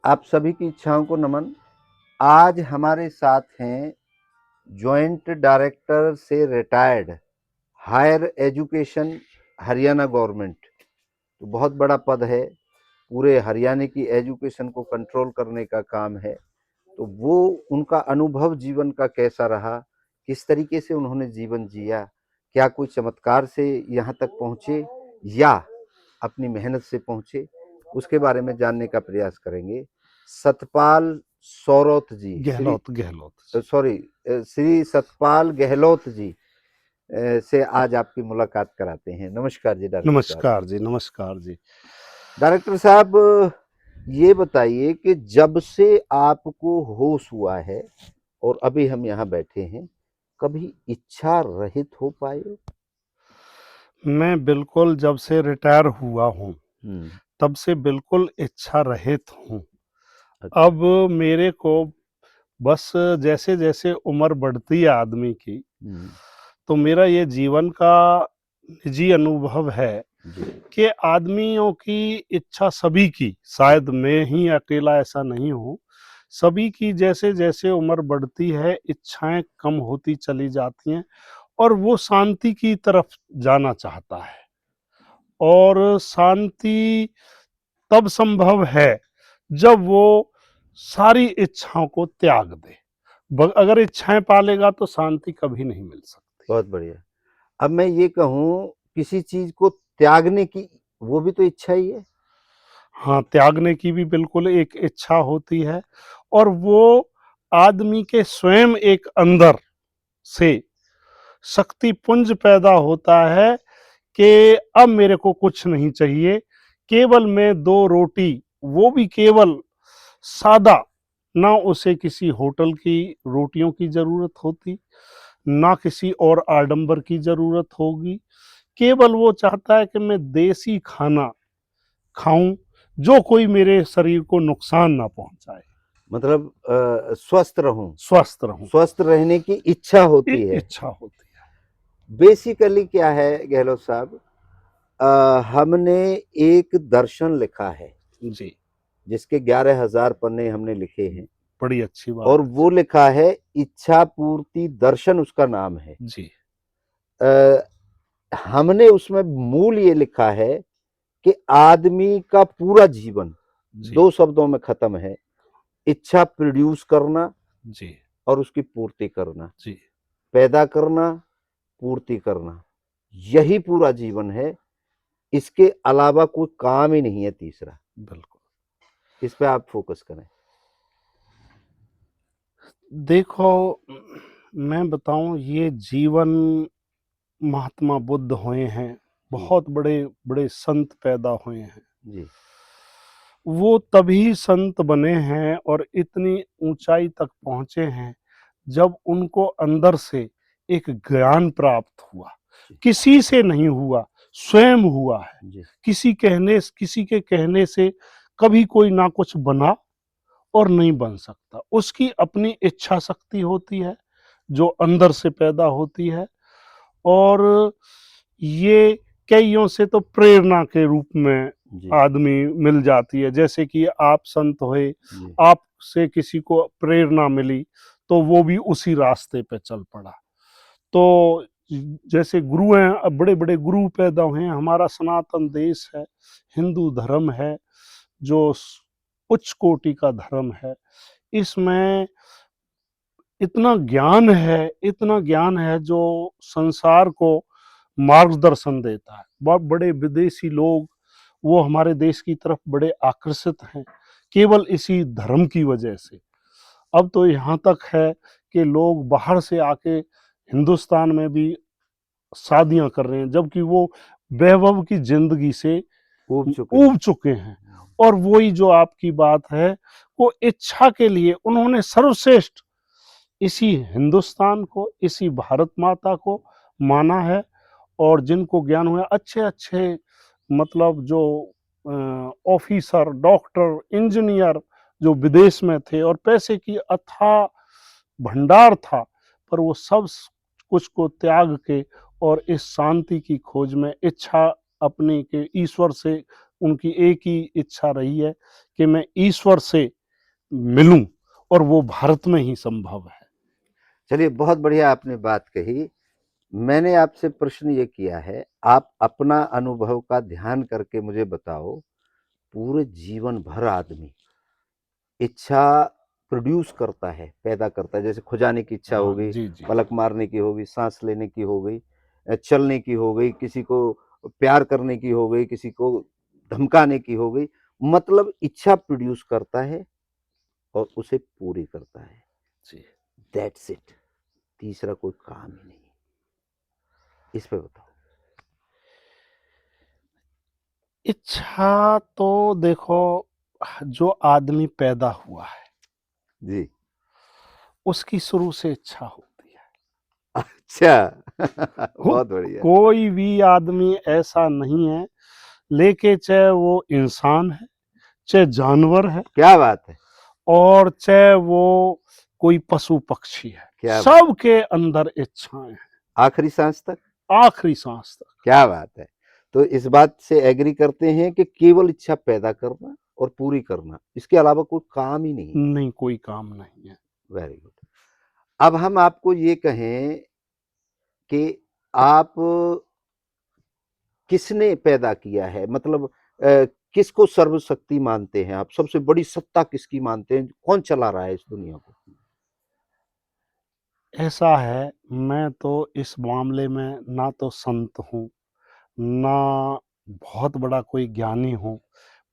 आप सभी की इच्छाओं को नमन। आज हमारे साथ हैं जॉइंट डायरेक्टर से retired higher education Haryana government. तो बहुत बड़ा पद है, पूरे हरियाणा की एजुकेशन को कंट्रोल करने का काम है। तो वो उनका अनुभव जीवन का कैसा रहा, किस तरीके से उन्होंने जीवन जिया, क्या कोई चमत्कार से यहाँ तक पहुँचे या अपनी मेहनत से पहुँचे, उसके बारे में जानने का प्रयास करेंगे। सतपाल सौरौत जी, गहलोत गहलोत सॉरी श्री सतपाल गहलोत जी से आज आपकी मुलाकात कराते हैं। नमस्कार जी डायरेक्टर साहब। नमस्कार जी, नमस्कार जी। डायरेक्टर साहब, ये बताइए कि जब से आपको होश हुआ है और अभी हम यहाँ बैठे हैं, कभी इच्छा रहित हो पाए हो? मैं बिल्कुल जब से रिटायर हुआ हूँ, हम्म। तब से बिल्कुल इच्छा रहित हूँ। अच्छा। अब मेरे को बस जैसे-जैसे उम्र बढ़ती है आदमी की, हम्म। तो मेरा ये जीवन का निजी अनुभव है जी। कि आदमियों की इच्छा सभी की, शायद मैं ही अकेला ऐसा नहीं हूँ, सभी की जैसे-जैसे उम्र बढ़ती है, इच्छाएँ कम होती चली जाती हैं और वो शांति की तरफ जाना चाहता है। और शांति तब संभव है जब वो सारी इच्छाओं को त्याग दे। अगर इच्छाएं पालेगा तो शांति कभी नहीं मिल सकती। बहुत बढ़िया। अब मैं ये कहूँ, किसी चीज को त्यागने की, वो भी तो इच्छा ही है। हाँ, त्यागने की भी बिल्कुल एक इच्छा होती है और वो आदमी के स्वयं एक अंदर से शक्ति पुंज पैदा होता है कि अब मेरे को कुछ नहीं चाहिए, केवल मैं दो रोटी, वो भी केवल सादा, ना उसे किसी होटल की रोटियों की जरूरत होती, ना किसी और आडंबर की जरूरत होगी। केवल वो चाहता है कि मैं देसी खाना खाऊं, जो कोई मेरे शरीर को नुकसान ना पहुंचाए, मतलब स्वस्थ रहूं, स्वस्थ रहूं, स्वस्थ रहने की इच्छा होती है। इच्छा होती बेसिकली क्या है गहलोत साहब, हमने एक दर्शन लिखा है है जी। जिसके 11,000 पन्ने हमने लिखे हैं, बड़ी अच्छी बात और है वो लिखा है इच्छा पूर्ति दर्शन, उसका नाम है। जी। आ, हमने उसमें मूल ये लिखा है कि आदमी का पूरा जीवन जी। दो शब्दों में खत्म है: इच्छा प्रोड्यूस करना जी। और उसकी पूर्ति करना, जी। पैदा करना, पूर्ति करना। यही पूरा जीवन है, इसके अलावा कोई काम ही नहीं है तीसरा। बिल्कुल। इस पे आप फोकस करें। देखो, मैं बताऊं, ये जीवन महात्मा बुद्ध हुए हैं, जी। बहुत बड़े बड़े संत पैदा हुए हैं। जी। वो तभी संत बने हैं और इतनी ऊंचाई तक पहुंचे हैं जब उनको अंदर से एक ज्ञान प्राप्त हुआ। जी। किसी से नहीं हुआ, स्वयं हुआ है। जी। किसी के कहने से कभी कोई ना कुछ बना और नहीं बन सकता। उसकी अपनी इच्छा शक्ति होती है जो अंदर से पैदा होती है, और ये कइयों से तो प्रेरणा के रूप में जी। आदमी मिल जाती है। जैसे कि आप संत हुए, जी। आपसे किसी को प्रेरणा मिली तो वो भी उसी रास्ते पे चल पड़ा। तो जैसे गुरु हैं, अब बड़े बड़े गुरु पैदा हुए हैं। हमारा सनातन देश है, हिंदू धर्म है, जो उच्च कोटि का धर्म है। इसमें इतना ज्ञान है, इतना ज्ञान है जो संसार को मार्गदर्शन देता है। बहुत बड़े विदेशी लोग वो हमारे देश की तरफ बड़े आकर्षित हैं, केवल इसी धर्म की वजह से। अब तो यहाँ तक है कि लोग बाहर से आके हिंदुस्तान में भी शादियां कर रहे हैं, जबकि वो वैभव की जिंदगी से ऊब चुके हैं। ऊब चुके हैं। और वही जो आपकी बात है, वो इच्छा के लिए उन्होंने सर्वश्रेष्ठ इसी हिंदुस्तान को, इसी भारत माता को माना है। और जिनको ज्ञान हुआ, अच्छे अच्छे, मतलब जो ऑफिसर, डॉक्टर, इंजीनियर जो विदेश में थे और पैसे की अथाह भंडार था, पर वो सब कुछ को त्याग के और इस शांति की खोज में, इच्छा अपनी के ईश्वर से उनकी एक ही इच्छा रही है कि मैं ईश्वर से मिलूं, और वो भारत में ही संभव है। चलिए, बहुत बढ़िया आपने बात कही। मैंने आपसे प्रश्न ये किया है, आप अपना अनुभव का ध्यान करके मुझे बताओ, पूरे जीवन भर आदमी इच्छा प्रोड्यूस करता है, पैदा करता है, जैसे खुजाने की इच्छा हो हाँ, गई, जी, जी। पलक मारने की हो गई, सांस लेने की हो गई, चलने की हो गई, किसी को प्यार करने की हो गई, किसी को धमकाने की हो गई, मतलब इच्छा प्रोड्यूस करता है और उसे पूरी करता है। जी। दैट्स इट, तीसरा कोई काम ही नहीं। इस पे बताओ। इच्छा तो देखो, जो आदमी पैदा हुआ है जी। उसकी शुरू से इच्छा होती है। अच्छा। वो बहुत बढ़िया। कोई भी आदमी ऐसा नहीं है, लेके चाहे वो इंसान है, चाहे जानवर है, क्या बात है, और चाहे वो कोई पशु पक्षी है, क्या बात, सबके अंदर इच्छाएं हैं, आखिरी सांस तक। आखिरी सांस तक। क्या बात है। तो इस बात से एग्री करते हैं कि केवल इच्छा पैदा करना और पूरी करना, इसके अलावा कोई काम ही नहीं है। नहीं, कोई काम नहीं है। Very good. अब हम आपको ये कहें कि आप किसने पैदा किया है, मतलब किसको सर्वशक्ति मानते हैं आप, सबसे बड़ी सत्ता किसकी मानते हैं, कौन चला रहा है इस दुनिया को? ऐसा है, मैं तो इस मामले में ना तो संत हूँ, ना बहुत बड़ा कोई ज्ञानी हूँ,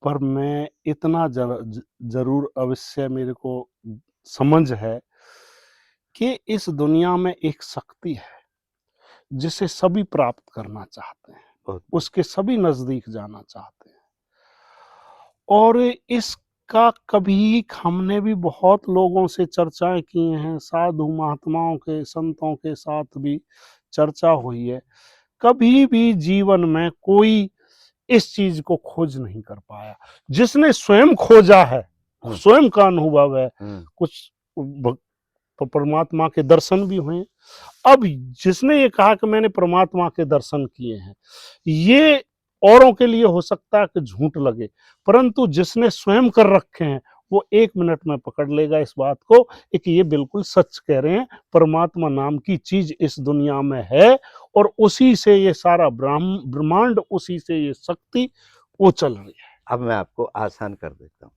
पर मैं इतना ज़रूर अवश्य मेरे को समझ है कि इस दुनिया में एक शक्ति है, जिसे सभी प्राप्त करना चाहते हैं, बहुत उसके सभी नज़दीक जाना चाहते हैं। और इसका कभी हमने भी बहुत लोगों से चर्चाएँ की हैं, साधु महात्माओं के, संतों के साथ भी चर्चा हुई है। कभी भी जीवन में कोई इस चीज़ को खोज नहीं कर पाया। जिसने स्वयं खोजा है, स्वयं का अनुभव है, कुछ भ परमात्मा के दर्शन भी हुए हैं। अब जिसने ये कहा कि मैंने परमात्मा के दर्शन किए हैं, ये औरों के लिए हो सकता है कि झूठ लगे, परंतु जिसने स्वयं कर रखे हैं, वो 1 मिनट में पकड़ लेगा इस बात को कि ये बिल्कुल सच कह रहे हैं। परमात्मा नाम की चीज़ इस दुनिया में है, और उसी से ये सारा ब्रह्मांड, उसी से ये शक्ति वो चल रही है। अब मैं आपको आसान कर देता हूँ।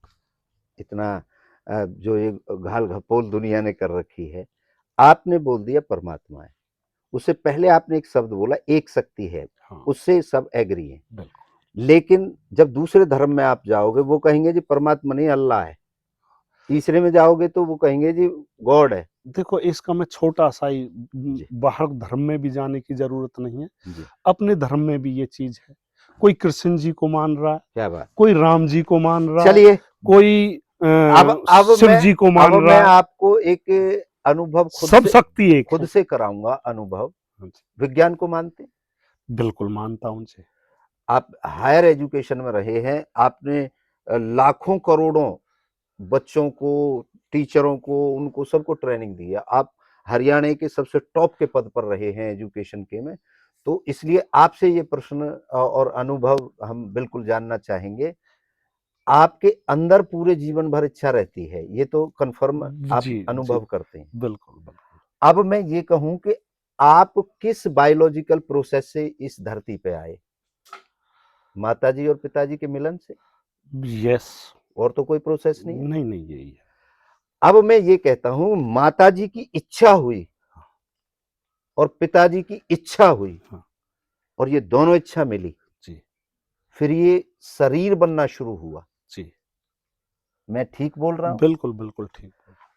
इतना जो ये घाल-घपोल दुनिया ने कर रखी है, आपने बोल दिया परमात्मा है। उससे पहले आपने एक शब्द बोला, एक शक्ति है, हाँ, उससे सब एग्री हैं। बिल्कुल। लेकिन जब दूसरे धर्म में आप जाओगे, वो कहेंगे जी परमात्मा नहीं, अल्लाह है। तीसरे में जाओगे तो वो कहेंगे जी गॉड है। देखो, इसका मैं छोटा-सा ही जी, बाहर धर्म में भी जाने की ज़रूरत नहीं है। जी, अपने धर्म में भी ये चीज़ है। कोई कृष्ण जी को मान रहा है, क्या बात। कोई राम जी को मान रहा है, चलिए, कोई अब अब शिव मैं जी को अब मान मैं रहा है। आपको एक अनुभव सब शक्ति एक खुद है। से कराऊँगा अनुभव। हाँ जी, विज्ञान को मानते हैं? बिल्कुल मानता हूँ जी। आप हायर एजुकेशन में रहे हैं, आपने लाखों करोड़ों बच्चों को, टीचरों को, उनको सबको ट्रेनिंग दी है। आप हरियाणा के सबसे टॉप के पद पर रहे हैं एजुकेशन के में। तो इसलिए आपसे ये प्रश्न और अनुभव हम बिल्कुल जानना चाहेंगे। आपके अंदर पूरे जीवन भर इच्छा रहती है, ये तो कन्फर्म आप जी, जी, अनुभव करते हैं। बिल्कुल, बिल्कुल। अब मैं ये कहूँ कि आप किस बायोलॉजिकल प्रोसेस से इस धरती पे आए? माताजी और पिताजी के मिलन से? यस। और तो कोई प्रोसेस नहीं है। नहीं, नहीं, यही है। अब मैं ये कहता हूँ, माताजी की इच्छा हुई और पिताजी की इच्छा हुई, हाँ, और ये दोनों इच्छा मिली, जी, फिर ये शरीर बनना शुरू हुआ। जी। मैं ठीक बोल रहा हूँ? बिल्कुल, बिल्कुल ठीक।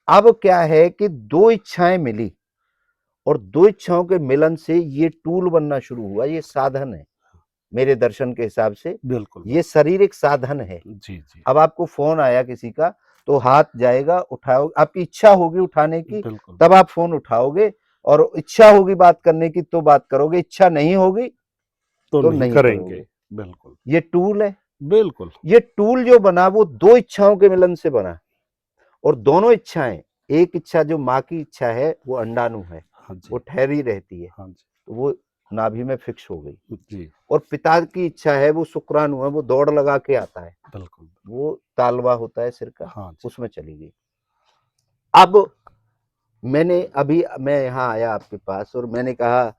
अब क्या है कि 2 इच्छाएं मिली और 2 इच्छाओं के मिलन से ये टूल बनना शुरू हुआ, ये साधन है। मेरे दर्शन के हिसाब से बिल्कुल, ये शरीर एक साधन है। जी, जी, अब आपको फोन आया किसी का, तो हाथ जाएगा, उठाओगे, आपकी इच्छा होगी उठाने की, बिल्कुल, तब आप फोन उठाओगे, और इच्छा होगी बात करने की तो बात करोगे, इच्छा नहीं होगी तो तो नहीं नहीं करेंगे। करोगे। बिल्कुल, ये टूल है। बिल्कुल। ये टूल जो बना वो 2 इच्छाओं के मिलन से बना, और दोनों इच्छाएं, एक इच्छा जो माँ की इच्छा है वो अंडाणु है, हाँ वो जी, ठहरी रहती है, हाँ जी, तो वो नाभि में फिक्स हो गई, जी और पिता की इच्छा है, वो शुक्राणु है, वो दौड़ लगा के आता है, बिल्कुल। वो तालवा होता है सिर का, हाँ जी। उसमें चली गई। अब मैं यहाँ आया आपके पास और मैंने कहा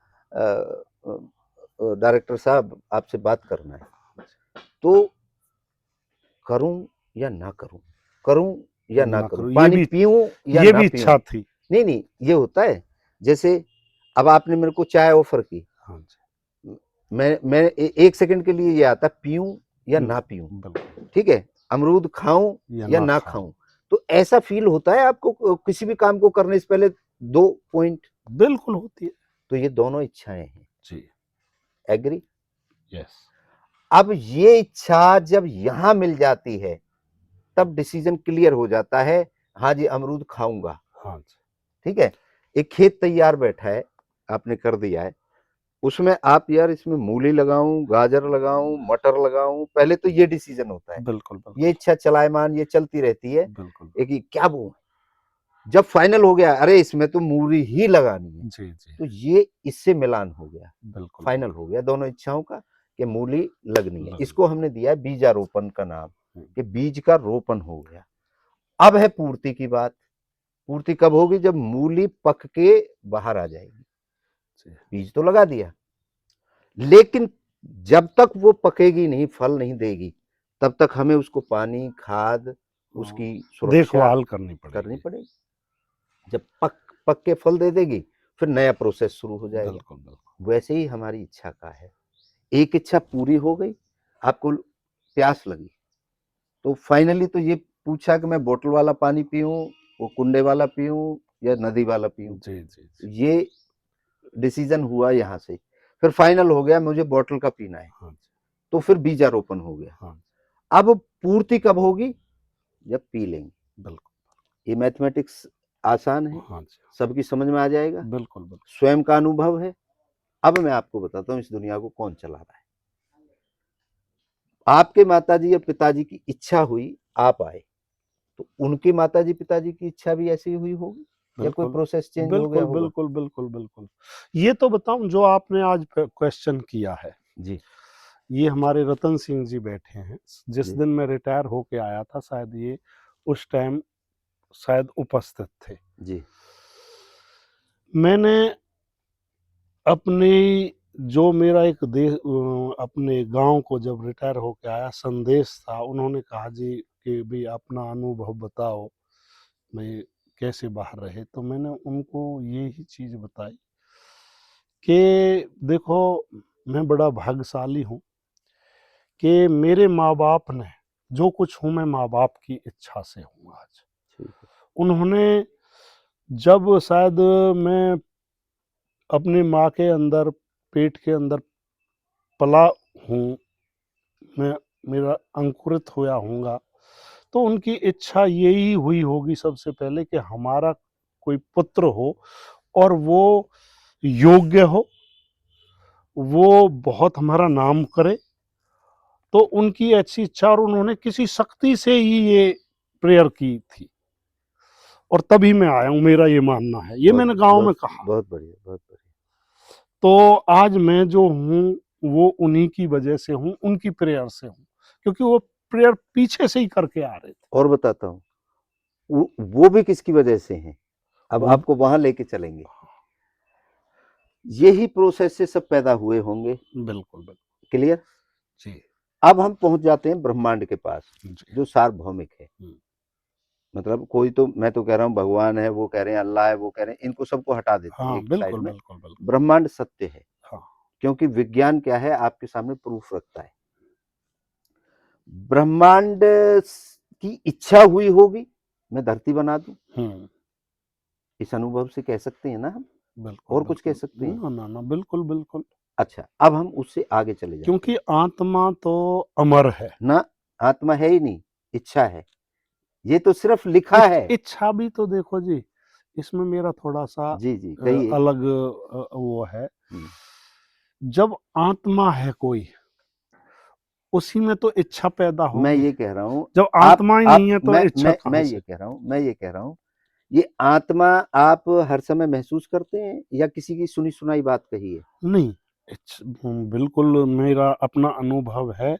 डायरेक्टर साहब आपसे बात करना है, तो करूं या ना करूं, करूं या ना ना करूं, करो, पानी पीऊं या ये ना भी पीऊं। इच्छा थी। नहीं, ये होता है, जैसे अब आपने मेरे को चाय ऑफर की, हाँ जी। मैं एक सेकंड के लिए ये आता पीऊं या ना पीऊं, बिल्कुल। ठीक है, अमरूद खाऊं या या ना ना खाऊं। खाऊं। तो ऐसा फील होता है आपको किसी भी काम को करने से पहले, 2 पॉइंट, बिल्कुल होती है। तो ये दोनों इच्छाएं हैं, जी। एग्री। यस। अब ये इच्छा जब यहां मिल जाती है, तब डिसीजन क्लियर हो जाता है, हाँ जी अमरूद खाऊंगा। हाँ जी। ठीक है, एक खेत तैयार बैठा है, आपने कर दिया है, उसमें आप यार इसमें मूली लगाऊं, गाजर लगाऊं, मटर लगाऊं, पहले तो ये डिसीजन होता है, बिल्कुल ये बिल्कुल इच्छा चलायमान ये चलती रहती है, बिल्कुल। एक ही क्या बोऊं, जब फाइनल हो गया, अरे इसमें तो मूली ही लगानी है, जी जी। तो ये इससे मिलान हो गया, बिल्कुल। फाइनल हो गया दोनों इच्छाओं का कि मूली लगनी है। लगनी। इसको हमने दिया है बीजारोपण का नाम, हम्म। कि बीज का रोपण हो गया। अब है पूर्ति की बात, पूर्ति कब होगी, जब मूली पक के बाहर आ जाएगी, जी। बीज तो लगा दिया, लेकिन जब तक वो पकेगी नहीं, फल नहीं देगी, तब तक हमें उसको पानी, खाद, उसकी सुरक्षा देखभाल करनी करनी पड़ेगी। पड़ेगी। जब पक के फल दे देगी, फिर नया प्रोसेस शुरू हो जाएगा। बिल्कुल बिल्कुल। वैसे ही हमारी इच्छा का है, एक इच्छा पूरी हो गई, आपको प्यास लगी, तो फाइनली तो ये पूछा कि मैं बोतल वाला पानी पीऊं, वो कुंडे वाला पीऊं या नदी वाला पीऊं, जी जी जी। ये डिसीजन हुआ यहाँ से, फिर फाइनल हो गया मुझे बोतल का पीना है, हाँ जी। तो फिर बीजारोपण हो गया। हाँ। अब पूर्ति कब होगी, जब पी लेंगे। बिल्कुल। ये मैथमेटिक्स आसान है, हाँ जी। सबकी समझ में आ जाएगा, बिल्कुल बिल्कुल। स्वयं का अनुभव है। अब मैं आपको बताता हूँ इस दुनिया को कौन चला रहा है। आपके माताजी या पिताजी की इच्छा हुई, आप आए, तो उनके माताजी पिताजी की इच्छा भी ऐसी हुई होगी, या कोई बिल्कुल प्रोसेस चेंज हो गया बिल्कुल होगा। बिल्कुल बिल्कुल बिल्कुल। ये तो बताऊं जो आपने आज क्वेश्चन किया है, जी ये हमारे रतन सिंह जी बैठे हैं। जिस जी दिन मैं रिटायर होके आया था, शायद ये उस टाइम शायद उपस्थित थे। जी मैंने अपनी जो मेरा एक अपने गांव को जब रिटायर होके आया, संदेश था, उन्होंने कहा जी कि भी अपना अनुभव बताओ, मैं कैसे बाहर रहे। तो मैंने उनको ये ही चीज़ बताई कि देखो, मैं बड़ा भाग्यशाली हूँ कि मेरे माँ बाप ने, जो कुछ हूँ मैं माँ बाप की इच्छा से हूँ आज। ठीक है। उन्होंने जब शायद मैं अपनी माँ के अंदर, पेट के अंदर पला हूँ, मैं मेरा अंकुरित होया हूँगा, तो उनकी इच्छा यही हुई होगी सबसे पहले कि हमारा कोई पुत्र हो और वो योग्य हो, वो बहुत हमारा नाम करे। तो उनकी ऐसी इच्छा, और उन्होंने किसी शक्ति से ही ये प्रेयर की थी, और तभी मैं आया हूँ, मेरा ये मानना है, ये मैंने गांव में कहा। बहुत बढ़िया, बहुत बढ़िया। तो आज मैं जो हूँ वो उन्हीं की वजह से हूँ, उनकी प्रेयर से हूँ, क्योंकि वो प्रेयर पीछे से ही करके आ रहे थे। और बताता हूँ, वो भी किसकी वजह से हैं, अब वो आपको वहां लेके चलेंगे। यही प्रोसेस से सब पैदा हुए होंगे, बिल्कुल बिल्कुल। क्लियर। जी अब हम पहुंच जाते हैं ब्रह्मांड के पास, जी। जो सार्वभौमिक है। मतलब कोई तो, मैं तो कह रहा हूँ भगवान है, वो कह रहे हैं अल्लाह है, वो कह रहे हैं, इनको सबको हटा देते हैं हाँ एक साइड बिल्कुल में। बिल्कुल बिल्कुल। ब्रह्मांड सत्य है, हाँ क्योंकि विज्ञान क्या है आपके सामने प्रूफ रखता है। ब्रह्मांड की इच्छा हुई होगी मैं धरती बना दूं, इस अनुभव से कह सकते हैं ना हम, बिल्कुल और कुछ कह बिल्कुल। सकते हैं। ना ना ना, बिल्कुल बिल्कुल। अच्छा, अब हम उससे आगे चले जाते क्योंकि हैं। आत्मा तो अमर है। ना, आत्मा है ही नहीं, इच्छा है, ये तो सिर्फ लिखा है। इच्छा भी तो देखो जी, इसमें मेरा थोड़ा सा जी जी कहिए। अलग वो है। हम्म, जब आत्मा है कोई, उसी में तो इच्छा पैदा मैं होगी। ये कह रहा हूँ, जब आप आत्मा ही आप नहीं है तो इच्छा मैं कहाँ ये से? कह रहा हूँ, ये आत्मा आप हर समय महसूस करते हैं, या किसी की सुनी सुनाई बात कही है। नहीं, बिल्कुल मेरा अपना अनुभव है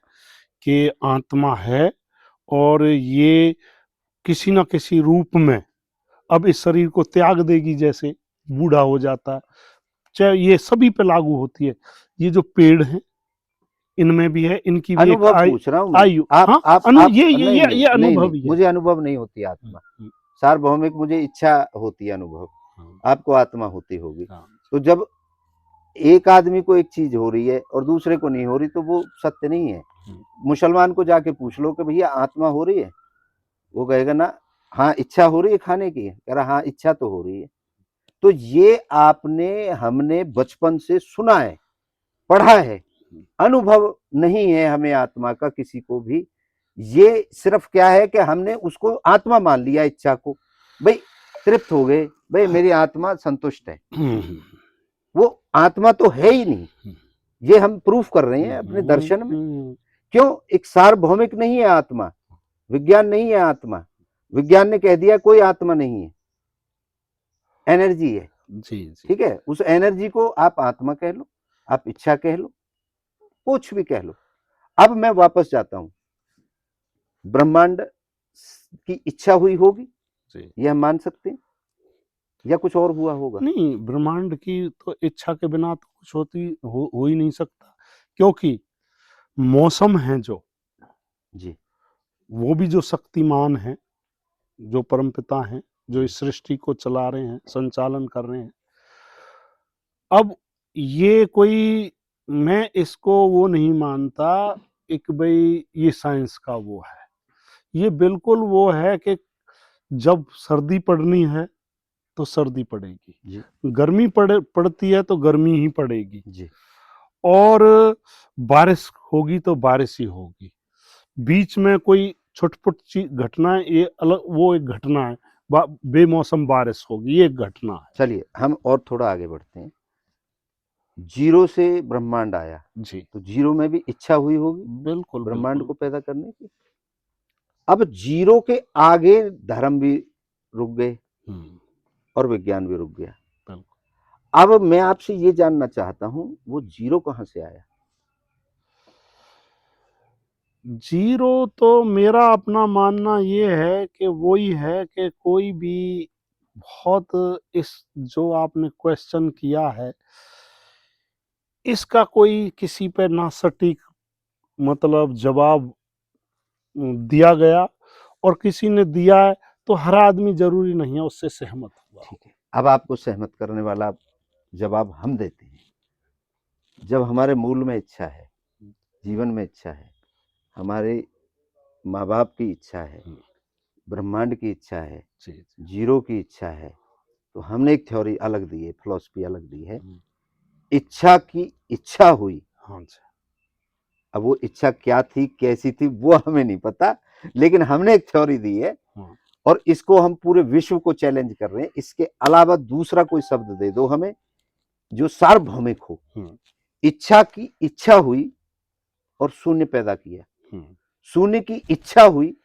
कि आत्मा है और ये किसी न किसी रूप में अब इस शरीर को त्याग देगी, जैसे बूढ़ा हो जाता है, चाहे ये सभी पे लागू होती है। ये जो पेड़ हैं, इनमें भी है, इनकी भी एक अनुभव पूछ रहा हूँ मैं। आयु, आप हाँ, आप अनु आप ये नहीं नहीं ये नहीं अनुभव नहीं, ही है। मुझे अनुभव नहीं होती आत्मा। सार्वभौमिक मुझे इच्छा होती है अनुभव, हाँ, आपको आत्मा होती होगी। हाँ, तो जब एक आदमी को एक चीज हो रही है और दूसरे को नहीं हो रही तो वो सत्य नहीं है। मुसलमान को जाके पूछ लो कि भैया आत्मा हो रही है, वो कहेगा ना हाँ इच्छा हो रही है खाने की, कह रहा हाँ इच्छा तो हो रही है। तो ये आपने हमने बचपन से सुना है, पढ़ा है, अनुभव नहीं है हमें आत्मा का किसी को भी। ये सिर्फ क्या है कि हमने उसको आत्मा मान लिया, इच्छा को भाई तृप्त हो गए, भाई मेरी आत्मा संतुष्ट है। वो आत्मा तो है ही नहीं, ये हम प्रूफ कर रहे हैं अपने दर्शन में। क्यों? एक सार्वभौमिक नहीं है आत्मा, विज्ञान नहीं है आत्मा। विज्ञान ने कह दिया कोई आत्मा नहीं है, एनर्जी है। जी जी, ठीक है, उस एनर्जी को आप आत्मा कह लो, आप इच्छा कह लो, कुछ भी कह लो। अब मैं वापस जाता हूं, ब्रह्मांड की इच्छा हुई होगी, यह हम मान सकते हैं, या कुछ और हुआ होगा? नहीं, ब्रह्मांड की तो इच्छा के बिना तो कुछ हो ही नहीं सकता, क्योंकि मौसम है जो, जी वो भी जो शक्तिमान है, जो परमपिता हैं, जो इस सृष्टि को चला रहे हैं, संचालन कर रहे हैं। अब ये कोई, मैं इसको वो नहीं मानता एक भाई ये साइंस का वो है। ये बिल्कुल वो है कि जब सर्दी पड़नी है तो सर्दी पड़ेगी, जी गर्मी पड़ती है तो गर्मी ही पड़ेगी, जी और बारिश होगी तो बारिश ही होगी। बीच में कोई छुटपुट घटना है, ये अलग, वो एक घटना है। बेमौसम बारिश होगी, ये एक घटना है। चलिए हम और थोड़ा आगे बढ़ते हैं। जीरो से ब्रह्मांड आया, जी, तो जीरो में भी इच्छा हुई होगी बिल्कुल ब्रह्मांड बिल्कुल। को पैदा करने की। अब जीरो के आगे धर्म भी रुक गए और विज्ञान भी रुक गया। बिल्कुल। अब मैं आपसे ये जानना चाहता हूं, वो जीरो कहां से आया? जीरो तो मेरा अपना मानना ये है कि वही है कि कोई भी बहुत, इस जो आपने क्वेश्चन किया है, इसका कोई किसी पे ना सटीक मतलब जवाब दिया गया, और किसी ने दिया है तो हर आदमी जरूरी नहीं है उससे सहमत हुआ ठीक हो। है, अब आपको सहमत करने वाला जवाब हम देते हैं। जब हमारे मूल में इच्छा है, जीवन में इच्छा है, हमारे माँ बाप की इच्छा है, ब्रह्मांड की इच्छा है, जी जी, जीरो की इच्छा है, तो हमने एक थ्योरी अलग दी है, फिलॉसफी अलग दी है। इच्छा की इच्छा हुई। हाँ जी, अब वो इच्छा क्या थी, कैसी थी, वो हमें नहीं पता, लेकिन हमने एक थ्योरी दी है हाँ, और इसको हम पूरे विश्व को चैलेंज कर रहे हैं। इसके अलावा दूसरा कोई शब्द दे दो हमें जो सार्वभौमिक हो। इच्छा की इच्छा हुई और शून्य पैदा किया, शून्य की इच्छा हुई,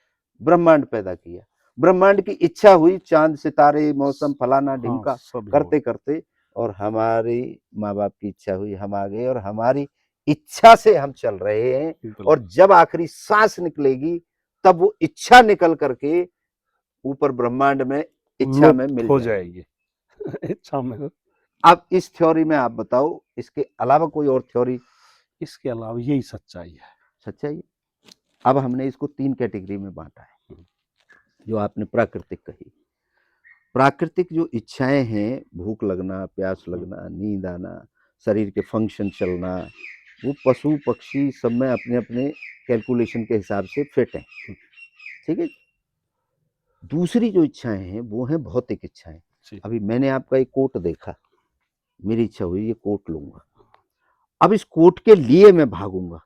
ब्रह्मांड पैदा किया, ब्रह्मांड की इच्छा हुई, चांद सितारे मौसम फलाना हाँ, ढिमका सभी हो करते करते, और हमारी माँ बाप की इच्छा हुई, हम आ गए और हमारी इच्छा से हम चल रहे हैं। बिल्कुल। और जब आखिरी सांस निकलेगी तब वो इच्छा निकल करके ऊपर ब्रह्मांड में इच्छा में लुप्त मिल हो जाएगी। जाएगी इच्छा में। अब इस थ्योरी में आप बताओ, इसके अलावा कोई और थ्योरी? इसके अलावा यही सच्चाई है। सच्चाई है। अब हमने इसको 3 कैटेगरी में बांटा है। जो आपने प्राकृतिक कही, प्राकृतिक जो इच्छाएं हैं, भूख लगना, प्यास लगना, नींद आना, शरीर के फंक्शन चलना, वो पशु पक्षी सब में अपने अपने कैलकुलेशन के हिसाब से फिट हैं। ठीक है। दूसरी जो इच्छाएं हैं वो हैं भौतिक इच्छाएं। अभी मैंने आपका एक कोट देखा, मेरी इच्छा हुई ये कोट लूंगा। अब इस कोट के लिए मैं भागूंगा,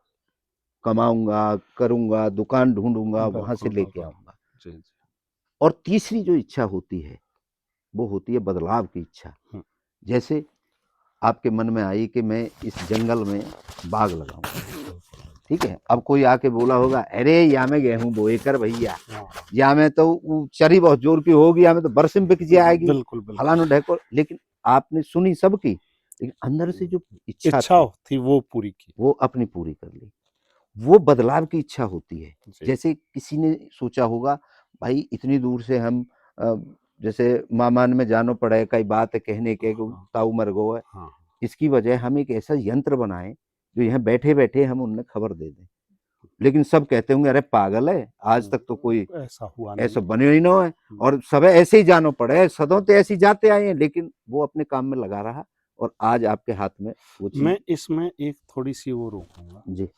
कमाऊंगा, करूंगा, दुकान ढूंढूंगा, वहां से लेके आऊंगा। जी जी, और तीसरी जो इच्छा होती है वो होती है बदलाव की इच्छा। जैसे आपके मन में आई कि मैं इस जंगल में बाग लगाऊं। ठीक है, अब कोई आके बोला होगा अरे या में गेहूं बोए कर भैया, या में तो चरी बहुत जोर की होगी, या में तो बरसिम बिक जाएगी, बिल्कुल बिल्कुल। फलानो ढेको। लेकिन आपने सुनी सबकी लेकिन अंदर से जो इच्छा इच्छा थी थी वो पूरी की। वो अपनी पूरी कर ली। वो बदलाव की इच्छा होती है। जी। जैसे किसी ने सोचा होगा भाई इतनी दूर से हम जैसे मामान में जानो पड़े कई बात कहने के हाँ, ताऊ मर गो है, हाँ, इसकी वजह हम एक ऐसा यंत्र बनाएं जो यहाँ बैठे बैठे हम उन्हें खबर दे दें। लेकिन सब कहते होंगे अरे पागल है, आज तक तो कोई ऐसा हुआ ऐसा नहीं। बने ही ना है, और सब ऐसे ही जानो पड़े, सदों तो ऐसे ही जाते आए हैं, लेकिन वो अपने काम में लगा रहा और आज आपके हाथ में वो मैं चीज। इसमें एक थोड़ी सी वो रोकूंगा। जी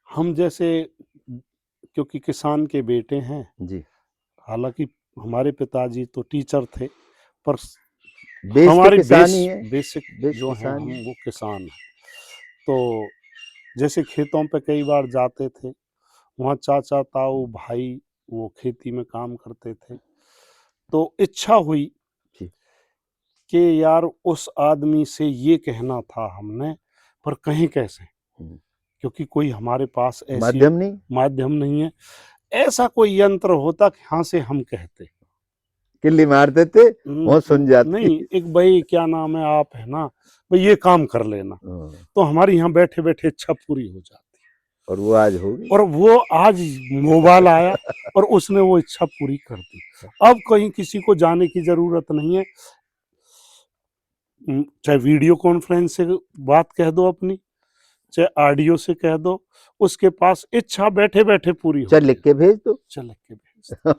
हम जैसे, क्योंकि किसान के बेटे हैं, जी, हालांकि हमारे पिताजी तो टीचर थे, पर बेस तो हमारी किसान ही है, बेसिक बेस जो हैं किसान हम ही है। वो किसान हैं। तो जैसे खेतों पे कई बार जाते थे, वहाँ चाचा ताऊ भाई वो खेती में काम करते थे, तो इच्छा हुई जी, कि यार उस आदमी से ये कहना था हमने, पर कहें कैसे, हम्म, क्योंकि कोई हमारे पास ऐसी माध्यम नहीं माध्यम नहीं है। ऐसा कोई यंत्र होता कि हाँ से हम कहते। किल्ली मार देते, वो सुन जाती। नहीं, एक भाई क्या नाम है, आप है ना भाई ये काम कर लेना, हाँ, तो हमारी यहाँ बैठे बैठे इच्छा पूरी हो जाती। और वो आज होगी। और वो आज मोबाइल आया और उसने वो इच्छा पूरी कर दी। अब कहीं किसी को जाने की जरूरत नहीं है। चाहे वीडियो कॉन्फ्रेंस से बात कह दो अपनी, चाहे ऑडियो से कह दो, उसके पास इच्छा बैठे बैठे पूरी हो चल लिख के भेज दो। चल के भेज दो।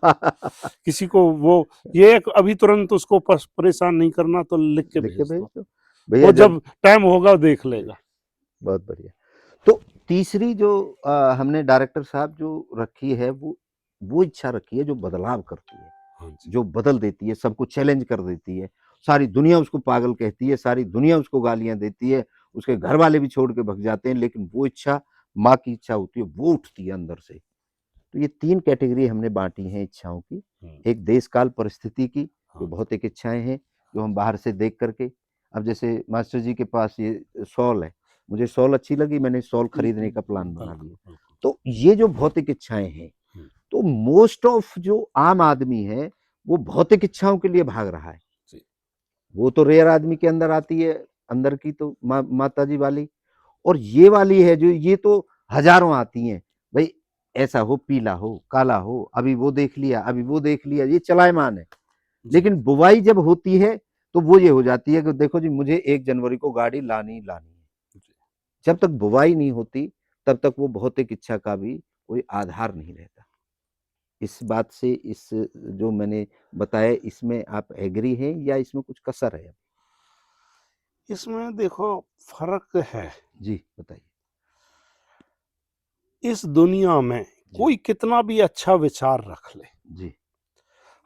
किसी को वो ये अभी तुरंत उसको परेशान नहीं करना, तो लिख के लिख के भेज भेज दो, दो भैया वो जब। जब टाइम होगा देख लेगा। बहुत बढ़िया। तो तीसरी जो हमने डायरेक्टर साहब जो रखी है वो इच्छा रखी है जो बदलाव करती है, हाँ जी। जो बदल देती है, सबको चैलेंज कर देती है। सारी दुनिया उसको पागल कहती है, सारी दुनिया उसको गालियां देती है, उसके घर वाले भी छोड़ के भग जाते हैं, लेकिन वो इच्छा माँ की इच्छा होती है, वो उठती है अंदर से। तो ये तीन कैटेगरी हमने बांटी हैं इच्छाओं की। एक देश काल परिस्थिति की, जो हाँ, भौतिक इच्छाएं हैं जो हम बाहर से देख करके। अब जैसे मास्टर जी के पास ये शॉल है, मुझे शॉल अच्छी लगी, मैंने शॉल खरीदने का प्लान बना बिल्कुल लिया। बिल्कुल। तो ये जो भौतिक इच्छाएं हैं, तो मोस्ट ऑफ जो आम आदमी है वो भौतिक इच्छाओं के लिए भाग रहा है। जी। वो तो रेयर आदमी के अंदर आती है, अंदर की तो माता जी वाली, और ये वाली है जो ये तो हजारों आती हैं भाई, ऐसा हो, पीला हो, काला हो, अभी वो देख लिया, अभी वो देख लिया, ये चलायमान है। जी। लेकिन बुवाई जब होती है तो वो ये हो जाती है कि देखो जी मुझे 1 जनवरी को गाड़ी लानी लानी है। जी। जब तक बुवाई नहीं होती तब तक वो भौतिक इच्छा का भी कोई आधार नहीं रहता। इस बात से इस जो मैंने बताया इसमें आप एग्री हैं या इसमें कुछ कसर है? इसमें देखो फर्क है। जी बताइए। इस दुनिया में जी कोई कितना भी अच्छा विचार रख ले, जी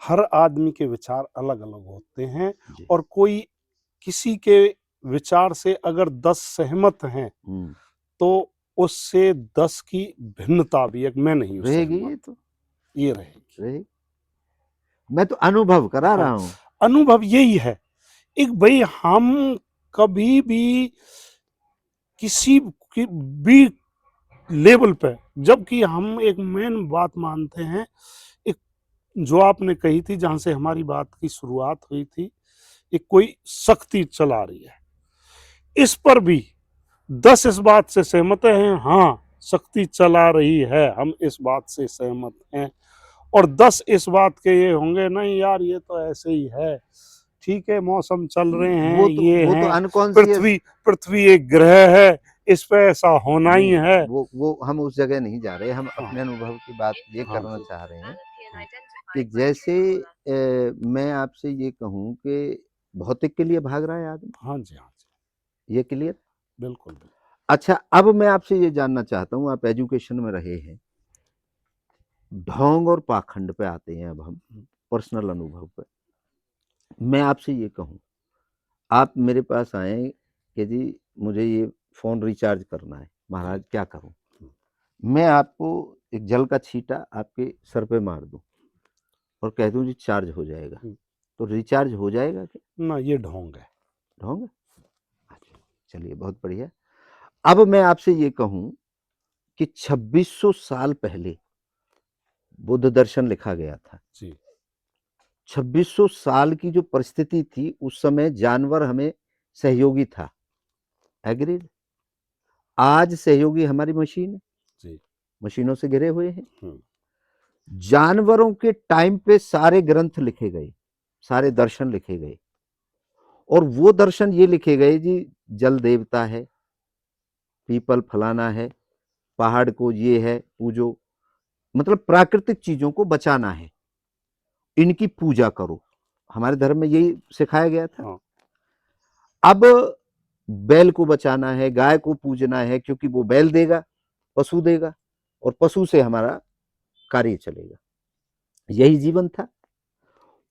हर आदमी के विचार अलग अलग होते हैं, जी। और कोई किसी के विचार से अगर 10 सहमत हैं, हम्म, तो उससे 10 की भिन्नता भी है, मैं नहीं उससे रहेगी सहमत, ये तो, ये रहेगी। रहेगी। मैं तो अनुभव करा हाँ, रहा हूँ। अनुभव यही है। एक भाई हम कभी भी किसी की भी लेवल पे, जबकि हम एक मेन बात मानते हैं, एक जो आपने कही थी जहां से हमारी बात की शुरुआत हुई थी, एक कोई शक्ति चला रही है, इस पर भी 10 इस बात से सहमत हैं, हाँ शक्ति चला रही है, हम इस बात से सहमत हैं, और 10 इस बात के ये होंगे नहीं यार ये तो ऐसे ही है, ठीक है मौसम चल रहे हैं ये वो तो हैं, अनकॉन्शियस। पृथ्वी पृथ्वी एक ग्रह है, इस पे ऐसा होना ही नहीं, है। वो हम उस जगह नहीं जा रहे, हम हाँ, अपने अनुभव की बात ये हाँ करना जी। चाह रहे हैं हाँ, कि जैसे मैं आपसे ये कहूँ कि भौतिक के लिए भाग रहा है आदमी, हाँ जी, हाँ जी, ये क्लियर। बिल्कुल बिल्कुल। अच्छा अब मैं आपसे ये जानना चाहता हूँ, आप एजुकेशन में रहे हैं, ढोंग और पाखंड पे आते हैं अब हम, पर्सनल अनुभव पे। मैं आपसे ये कहूँ, आप मेरे पास आए कि जी मुझे ये फोन रिचार्ज करना है, महाराज क्या करूँ? मैं आपको एक जल का छींटा आपके सर पे मार दूं और कह दूं जी चार्ज हो जाएगा, तो रिचार्ज हो जाएगा क्या? ना ये ढोंग है। ढोंग है? अच्छा, चलिए बहुत बढ़िया। अब मैं आपसे ये कहूं कि 2600 साल पहले बुद्ध दर्शन लिखा गया था। जी। 2600 साल की जो परिस्थिति थी उस समय जानवर हमें सहयोगी था। एग्रीड। आज सहयोगी हमारी मशीन है, जी। मशीनों से घिरे हुए हैं। हम्म, जानवरों के टाइम पे सारे ग्रंथ लिखे गए, सारे दर्शन लिखे गए, और वो दर्शन ये लिखे गए जी, जल देवता है, पीपल फलाना है, पहाड़ को ये है पूजो, मतलब प्राकृतिक चीजों को बचाना है, इनकी पूजा करो। हमारे धर्म में यही सिखाया गया था। हाँ। अब बैल को बचाना है, गाय को पूजना है, क्योंकि वो बैल देगा, पशु देगा, और पशु से हमारा कार्य चलेगा। यही जीवन था।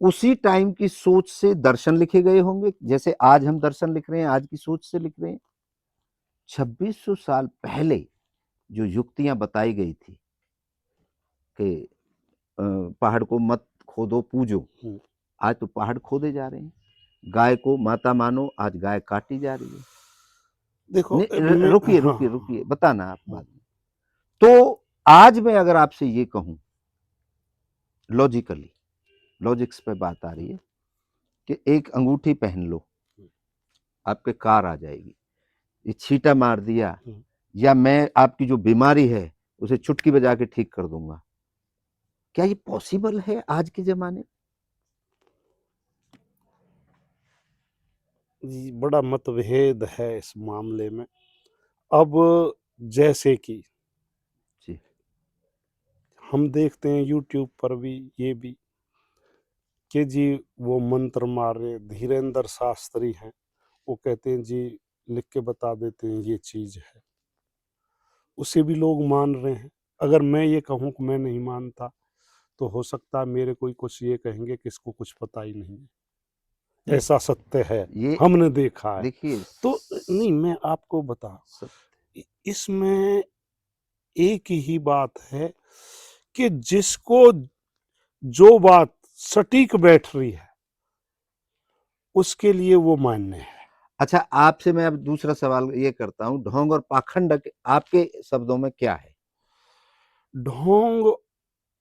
उसी टाइम की सोच से दर्शन लिखे गए होंगे, जैसे आज हम दर्शन लिख रहे हैं, आज की सोच से लिख रहे हैं। 2600 साल पहले जो युक्तियां बताई गई थी कि पहाड़ को मत खोदो, पूजो, आज तो पहाड़ खोदे जा रहे हैं। गाय को माता मानो, आज गाय काटी जा रही है। देखो रुकिए हाँ, रुकिए रुकिए, बताना आप बाद में। तो आज मैं अगर आपसे ये कहूं, लॉजिकली, लॉजिक्स पे बात आ रही है कि एक अंगूठी पहन लो, आपके कार आ जाएगी। ये छींटा मार दिया, या मैं आपकी जो बीमारी है उसे चुटकी बजा के ठीक कर दूंगा, क्या ये पॉसिबल है आज के जमाने? जी, बड़ा मतभेद है इस मामले में। अब जैसे कि जी। हम देखते हैं यूट्यूब पर भी ये भी कि जी वो मंत्र मार रहे, धीरेन्द्र शास्त्री हैं, वो कहते हैं जी लिख के बता देते हैं ये चीज है, उसे भी लोग मान रहे हैं। अगर मैं ये कहूँ कि मैं नहीं मानता, तो हो सकता है मेरे कोई कुछ ये कहेंगे कि इसको कुछ पता ही नहीं है। ऐसा सत्य है, ये हमने देखा है। देखिए, तो नहीं, मैं आपको बता, इसमें एक ही बात है कि जिसको जो बात सटीक बैठ रही है उसके लिए वो मान्य है। अच्छा, आपसे मैं अब दूसरा सवाल ये करता हूं, ढोंग और पाखंड आपके शब्दों में क्या है? ढोंग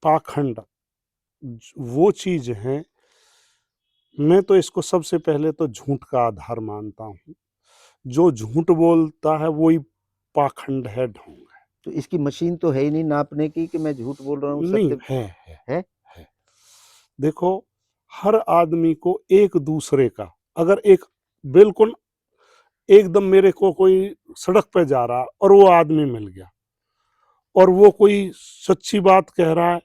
पाखंड वो चीज है, मैं तो इसको सबसे पहले तो झूठ का आधार मानता हूँ। जो झूठ बोलता है वही पाखंड है, ढोंग है। तो इसकी मशीन तो है ही नहीं नापने की कि मैं झूठ बोल रहा हूँ, नहीं सत्य है। है। देखो, हर आदमी को एक दूसरे का, अगर एक बिल्कुल एकदम मेरे को कोई सड़क पे जा रहा और वो आदमी मिल गया और वो कोई सच्ची बात कह रहा है,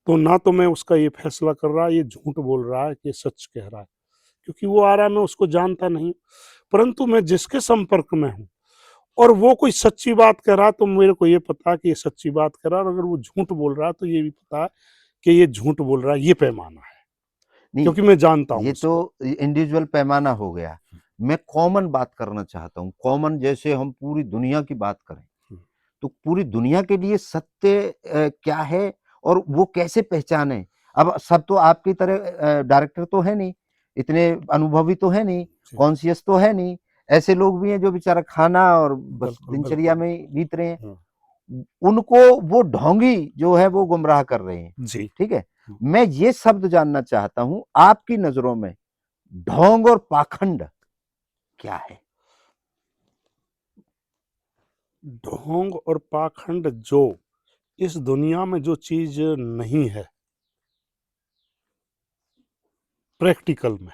तो ना तो मैं उसका ये फैसला कर रहा ये झूठ बोल रहा है कि सच कह रहा है, क्योंकि वो आ रहा है, मैं उसको जानता नहीं। परंतु मैं जिसके संपर्क में हूं और वो कोई सच्ची बात कह रहा है, तो मेरे को ये पता है कि ये सच्ची बात कर रहा है, और अगर वो झूठ बोल रहा है तो ये भी पता है कि ये झूठ बोल रहा है। ये पैमाना है, नहीं, क्योंकि मैं जानता हूं ये तो उसको। इंडिविजुअल पैमाना हो गया। मैं कॉमन बात करना चाहता हूँ, कॉमन, जैसे हम पूरी दुनिया की बात करें, तो पूरी दुनिया के लिए सत्य क्या है और वो कैसे पहचाने? अब सब तो आपकी तरह डायरेक्टर तो है नहीं, इतने अनुभवी तो है नहीं, कॉन्शियस तो है नहीं। ऐसे लोग भी हैं जो बेचारा खाना और बस बिल्कुल दिनचर्या बिल्कुल। में बीत रहे हैं, उनको वो ढोंगी जो है वो गुमराह कर रहे हैं। जी। ठीक है, मैं ये शब्द जानना चाहता हूं, आपकी नजरों में ढोंग और पाखंड क्या है? ढोंग और पाखंड जो इस दुनिया में जो चीज नहीं है प्रैक्टिकल में,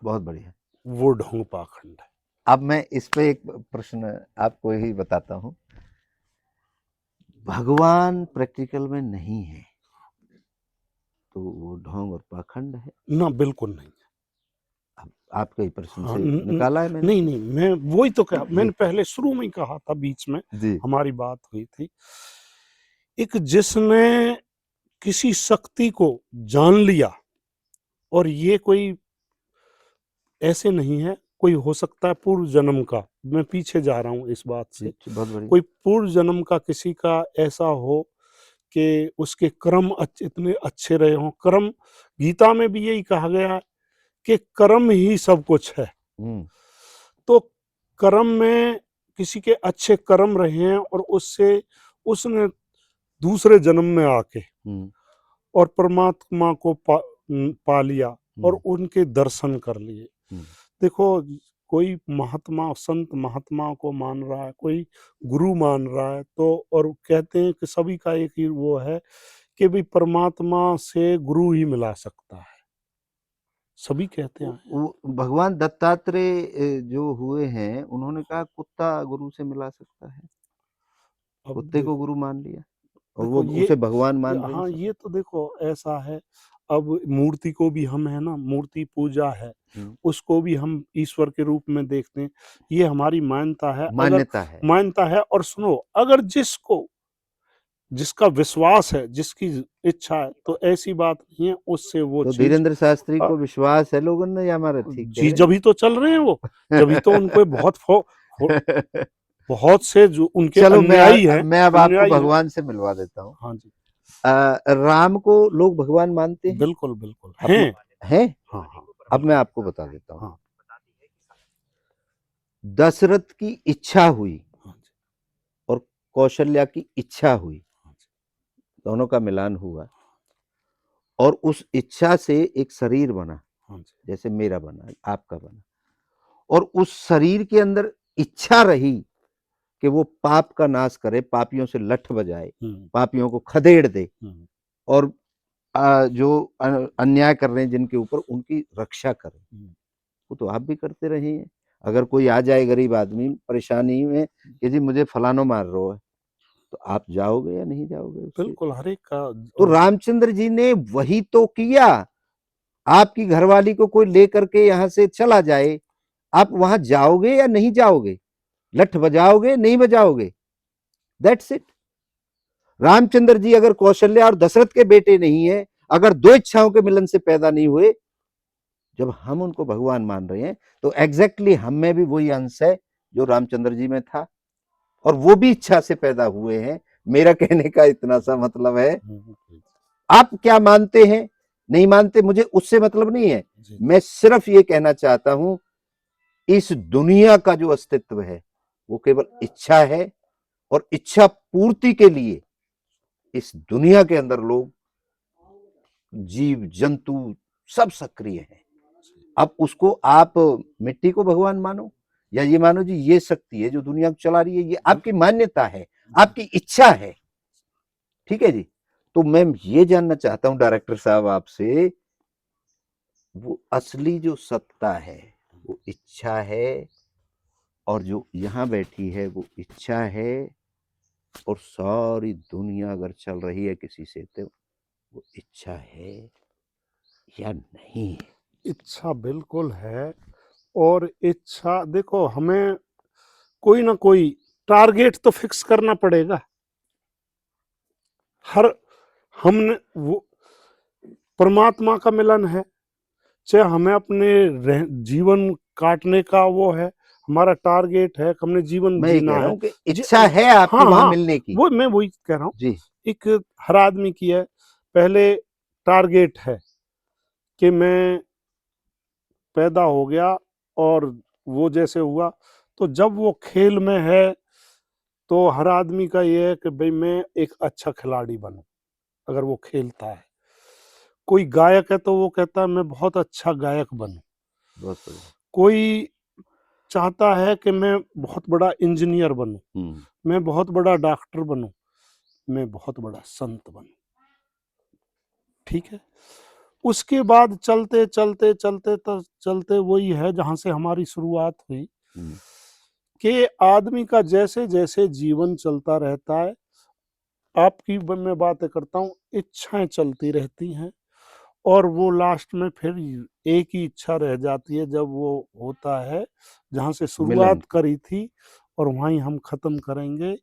बहुत बढ़िया। वो ढोंग पाखंड है। अब मैं इस पे एक प्रश्न आपको ही बताता हूं, भगवान प्रैक्टिकल में नहीं है तो वो ढोंग और पाखंड है? ना, बिल्कुल नहीं। अब आपके ही प्रश्न हाँ, से निकाला है मैंने। नहीं नहीं, मैं वही तो कहा, जी मैंने पहले शुरू में ही कहा था, बीच में जी हमारी बात हुई थी। एक जिसने किसी शक्ति को जान लिया, और ये कोई ऐसे नहीं है, कोई हो सकता है पूर्व जन्म का, मैं पीछे जा रहा हूँ इस बात से, बहुत बढ़िया। कोई पूर्व जन्म का किसी का ऐसा हो कि उसके कर्म इतने अच्छे रहे हों। कर्म, गीता में भी यही कहा गया है कि कर्म ही सब कुछ है। तो कर्म में किसी के अच्छे कर्म रहे हैं और उससे उसने दूसरे जन्म में आके और परमात्मा को पा लिया और उनके दर्शन कर लिए, देखो, कोई महात्मा संत महात्मा को मान रहा है, कोई गुरु मान रहा है, तो और कहते हैं कि सभी का एक ही वो है कि भाई परमात्मा से गुरु ही मिला सकता है, सभी कहते हैं। भगवान दत्तात्रेय जो हुए हैं उन्होंने कहा कुत्ता गुरु से मिला सकता है, अब कुत्ते को गुरु मान लिया और देखो वो ये उसे भगवान मान रहे हाँ, हैं। ये तो देखो ऐसा है, अब मूर्ति को भी हम है ना, मूर्ति पूजा है, उसको भी हम ईश्वर के रूप में देखते हैं, ये हमारी मान्यता है। अगर मान्यता है। मान्यता है, और सुनो, अगर जिसका विश्वास है, जिसकी इच्छा है, तो ऐसी बात नहीं है, उससे वो तो चीज धीरेन्द्र शास्त्री को विश्वास है लोगों ने, या हमारा ठीक कह जी, रहे जभी तो चल रहे हैं वो, जभी तो उनको हैं? बहुत से जो उनके चलो अनुयायी हैं, मैं अब आपको अनुयायी हैं। भगवान से मिलवा देता हूँ। हाँ जी, राम को लोग भगवान मानते हैं? बिल्कुल बिल्कुल हैं। हैं? हाँ हाँ, अब मैं आपको बता देता हूँ। हाँ, दशरथ की इच्छा हुई हाँ जी, और कौशल्या की इच्छा हुई, हाँ जी, दोनों का मिलान हुआ और उस इच्छा से एक शरीर बना, हाँ जी, जैसे मेरा बना, आपका बना, और उस शरीर के अंदर इच्छा रही कि वो पाप का नाश करे, पापियों से लठ बजाए, पापियों को खदेड़ दे और जो अन्याय कर रहे हैं जिनके ऊपर, उनकी रक्षा करे। वो तो आप भी करते रहे हैं। अगर कोई आ जाए गरीब आदमी परेशानी में कि जी मुझे फलानो मार रहा है, तो आप जाओगे या नहीं जाओगे उससे? बिल्कुल, हर एक का। तो रामचंद्र जी ने वही तो किया। आपकी घरवाली को कोई लेकर के यहां से चला जाए, आप वहां जाओगे या नहीं जाओगे? लठ बजाओगे, नहीं बजाओगे? That's it. रामचंद्र जी अगर कौशल्या और दशरथ के बेटे नहीं है, अगर दो इच्छाओं के मिलन से पैदा नहीं हुए, जब हम उनको भगवान मान रहे हैं, तो एग्जैक्टली हम में भी वही अंश है जो रामचंद्र जी में था, और वो भी इच्छा से पैदा हुए हैं। मेरा कहने का इतना सा मतलब है। आप क्या मानते हैं, नहीं मानते, मुझे उससे मतलब नहीं है। मैं सिर्फ ये कहना चाहता हूं, इस दुनिया का जो अस्तित्व है वो केवल इच्छा है, और इच्छा पूर्ति के लिए इस दुनिया के अंदर लोग, जीव जंतु सब सक्रिय हैं। अब उसको आप मिट्टी को भगवान मानो, या ये मानो जी ये शक्ति है जो दुनिया को चला रही है, ये आपकी मान्यता है, आपकी इच्छा है, ठीक है जी। तो मैं ये जानना चाहता हूं डायरेक्टर साहब आपसे, वो असली जो सत्ता है वो इच्छा है, और जो यहां बैठी है वो इच्छा है, और सारी दुनिया अगर चल रही है किसी से, तो वो इच्छा है या नहीं? इच्छा बिल्कुल है, और इच्छा देखो, हमें कोई ना कोई टारगेट तो फिक्स करना पड़ेगा। हर हमने वो परमात्मा का मिलन है, चाहे हमें अपने जीवन काटने का वो है, हमारा टारगेट है, हमने जीवन मैं ये कह जीना रहा है। हूं कि इच्छा है आपकी हाँ वहां हाँ, मिलने की। वो मैं वही कह रहा हूँ, जी। एक हर आदमी की है। पहले टारगेट है कि मैं पैदा हो गया, और वो जैसे हुआ, तो जब वो खेल में है, तो हर आदमी का ये है कि भाई मैं एक अच्छा खिलाड़ी बनूं। अगर वो खेलता है, कोई गायक है तो वो कहता है मैं बहुत अच्छा गायक बनूं। बहुत बढ़िया। कोई चाहता है कि मैं बहुत बड़ा इंजीनियर बनूं, मैं बहुत बड़ा डॉक्टर बनूं, मैं बहुत बड़ा संत बनूं। ठीक है, उसके बाद चलते चलते चलते चलते वही है जहां से हमारी शुरुआत हुई, कि आदमी का जैसे जैसे जीवन चलता रहता है, आपकी मैं बातें करता हूँ, इच्छाएं चलती रहती हैं, और वो लास्ट में फिर एक ही इच्छा रह जाती है, जब वो होता है जहां से मिलन। शुरुआत करी थी, और वहीं हम खत्म करेंगे,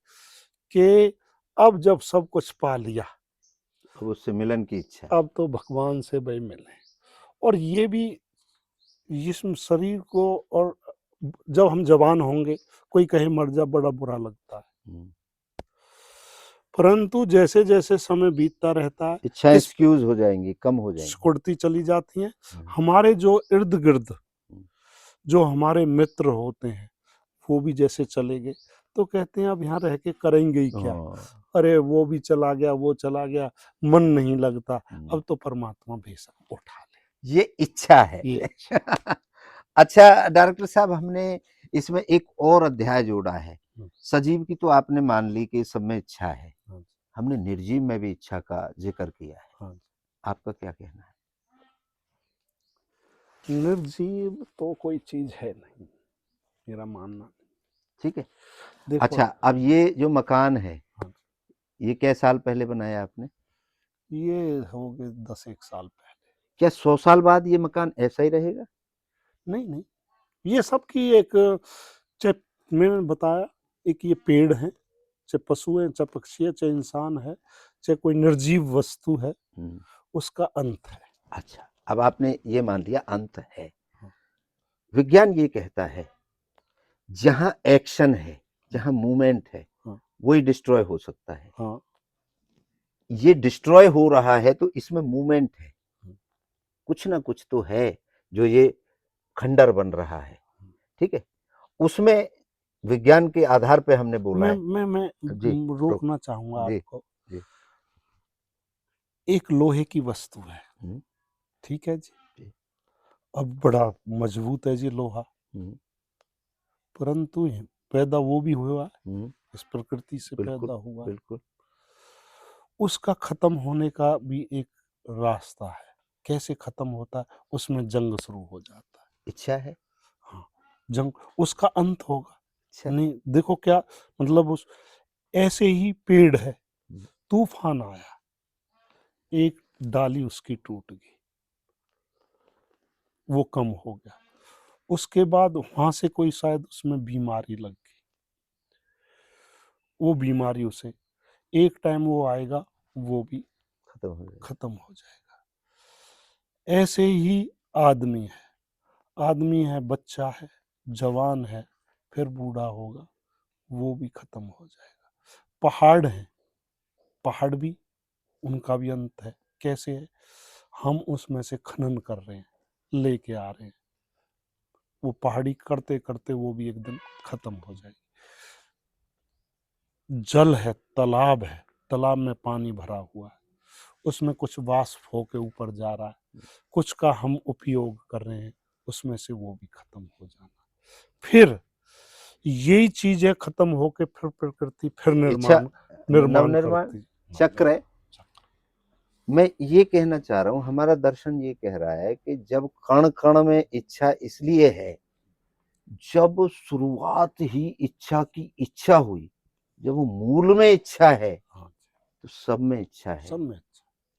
कि अब जब सब कुछ पा लिया, अब उससे मिलन की इच्छा। अब तो भगवान से भाई मिले। और ये भी जिस्म शरीर को, और जब हम जवान होंगे, कोई कहे मर जा, बड़ा बुरा लगता है, परंतु जैसे जैसे समय बीतता रहता है, इच्छाएं इस एक्सक्यूज हो जाएंगी, कम हो जाएंगी, सिकुड़ती चली जाती हैं। हमारे जो इर्द गिर्द जो हमारे मित्र होते हैं, वो भी जैसे चले गए, तो कहते हैं अब यहाँ रह के करेंगे ही क्या, अरे वो भी चला गया, वो चला गया, मन नहीं लगता, अब तो परमात्मा बेशक उठा ले। ये इच्छा है। ये अच्छा डायरेक्टर साहब, हमने इसमें एक और अध्याय जोड़ा है। सजीव की तो आपने मान ली कि सब में इच्छा है, हमने निर्जीव में भी इच्छा का जिक्र किया है। आपका क्या कहना है? निर्जीव तो कोई चीज है नहीं, मेरा मानना। ठीक है। देखो अच्छा, अब ये जो मकान है, हाँ। ये कै साल पहले बनाया आपने? ये हो गए 10-1 साल पहले। क्या 100 साल बाद ये मकान ऐसा ही रहेगा? नहीं नहीं, ये सब की एक, चाहे मैंने बताया, एक ये पेड़ है, चाहे पशु है, चाहे पक्षी है, चाहे इंसान है, चाहे कोई निर्जीव वस्तु है, उसका अंत है। अच्छा, अब आपने ये मान लिया अंत है। हाँ। विज्ञान ये कहता है जहां एक्शन है, जहां मूवमेंट है, हाँ। वही डिस्ट्रॉय हो सकता है। हाँ। ये डिस्ट्रॉय हो रहा है तो इसमें मूवमेंट है, कुछ ना कुछ तो है जो ये खंडर बन रहा है। ठीक है, उसमें विज्ञान के आधार पे हमने बोला है। मैं जी, रोकना चाहूंगा जी, आपको। जी। एक लोहे की वस्तु है, ठीक है जी, अब बड़ा मजबूत है जी लोहा, परंतु पैदा वो भी हुआ है, इस प्रकृति से पैदा हुआ है। बिल्कुल। उसका खत्म होने का भी एक रास्ता है। कैसे खत्म होता है? उसमें जंग शुरू हो जाता है। इच्छा है। हाँ, जंग, उसका अंत होगा। अच्छा। नहीं, देखो क्या मतलब, उस ऐसे ही पेड़ है, तूफान आया, एक डाली उसकी टूट गई, वो कम हो गया, उसके बाद वहां से कोई शायद उसमें बीमारी लग गई, वो बीमारी उसे एक टाइम वो आएगा, वो भी खत्म हो जाएगा। ऐसे ही आदमी है, आदमी है, बच्चा है, जवान है, फिर बूढ़ा होगा, वो भी खत्म हो जाएगा। पहाड़ है, पहाड़ भी, उनका भी अंत है। कैसे है? हम उसमें से खनन कर रहे हैं, लेके आ रहे हैं, वो पहाड़ी करते करते वो भी एक दिन खत्म हो जाएगी। जल है, तालाब है, तालाब में पानी भरा हुआ है, उसमें कुछ वाष्प होके ऊपर जा रहा है, कुछ का हम उपयोग कर रहे हैं, उसमें से वो भी खत्म हो जाना। फिर यही चीजें खत्म होके फिर प्रकृति फिर निर्माण नवनिर्माण करती। चक्र है। मैं ये कहना चाह रहा हूं, हमारा दर्शन ये कह रहा है कि जब कण कण में इच्छा इसलिए है, जब शुरुआत ही इच्छा की इच्छा हुई, जब वो मूल में इच्छा है, तो सब में इच्छा है। सब में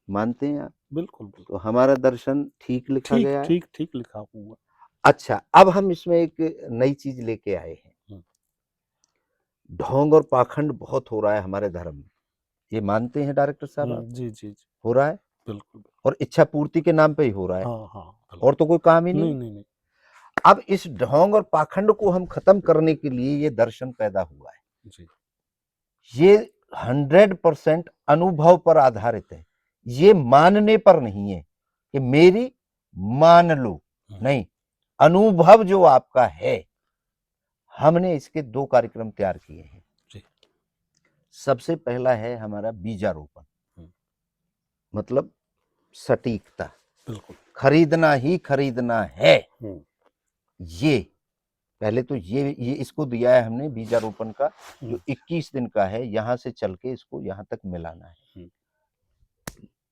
मानते हैं आप? बिल्कुल बिल्कुल। तो हमारा दर्शन ठीक लिखा गया है। ठीक लिखा हुआ। अच्छा, अब हम इसमें एक नई चीज लेके आए हैं। ढोंग और पाखंड बहुत हो रहा है हमारे धर्म में, ये मानते हैं डायरेक्टर साहब आप? जी जी जी, हो रहा है, बिल्कुल। और इच्छा पूर्ति के नाम पे ही हो रहा है। हाँ हाँ, और तो कोई काम ही नहीं। नहीं। अब इस ढोंग और पाखंड को हम खत्म करने के लिए ये दर्शन पैदा हुआ है जी। ये 100% अनुभव पर आधारित है, ये मानने पर नहीं है कि मेरी मान लो, नहीं, अनुभव जो आपका है। हमने इसके 2 कार्यक्रम तैयार किए हैं जी। सबसे पहला है हमारा बीजारोपण, मतलब सटीकता, बिल्कुल खरीदना ही खरीदना है। ये पहले तो ये इसको दिया है हमने बीजारोपण का, जो 21 दिन का है, यहां से चल के इसको यहां तक मिलाना है,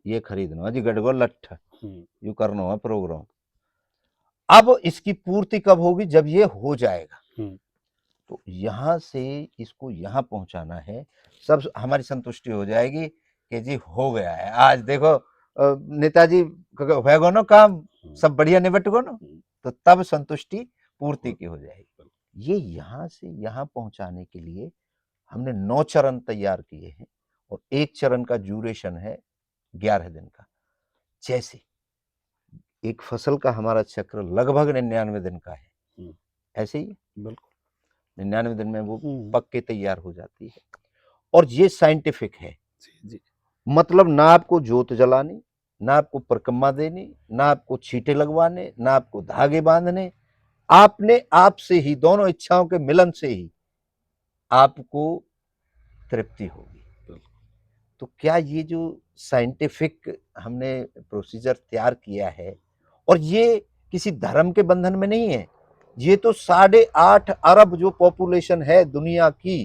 ये खरीदना जी, गड़गड़ लट्ठ यू करना है प्रोग्राम। अब इसकी पूर्ति कब होगी? जब ये हो जाएगा, तो यहां से इसको यहां पहुंचाना है, सब हमारी संतुष्टि हो जाएगी कि जी हो गया है। आज देखो नेताजी होगा ना काम, सब बढ़िया निबट गो ना, तो तब संतुष्टि पूर्ति की हो जाएगी। ये यहां से यहां पहुंचाने के लिए हमने 9 चरण तैयार किए हैं, और एक चरण का ड्यूरेशन है 11 दिन का। जैसे एक फसल का हमारा चक्र लगभग 99 दिन का है, ऐसे ही बिल्कुल 99 दिन में वो पक के तैयार हो जाती है। और ये साइंटिफिक है जी। मतलब ना आपको जोत जलानी, ना आपको परिक्रमा देनी, ना आपको छींटे लगवाने, ना आपको धागे बांधने, आपने आप से ही, दोनों इच्छाओं के मिलन से ही आपको तृप्ति होगी। तो क्या ये जो साइंटिफिक हमने प्रोसीजर तैयार किया है, और ये किसी धर्म के बंधन में नहीं है, ये तो 8.5 अरब जो पॉपुलेशन है दुनिया की,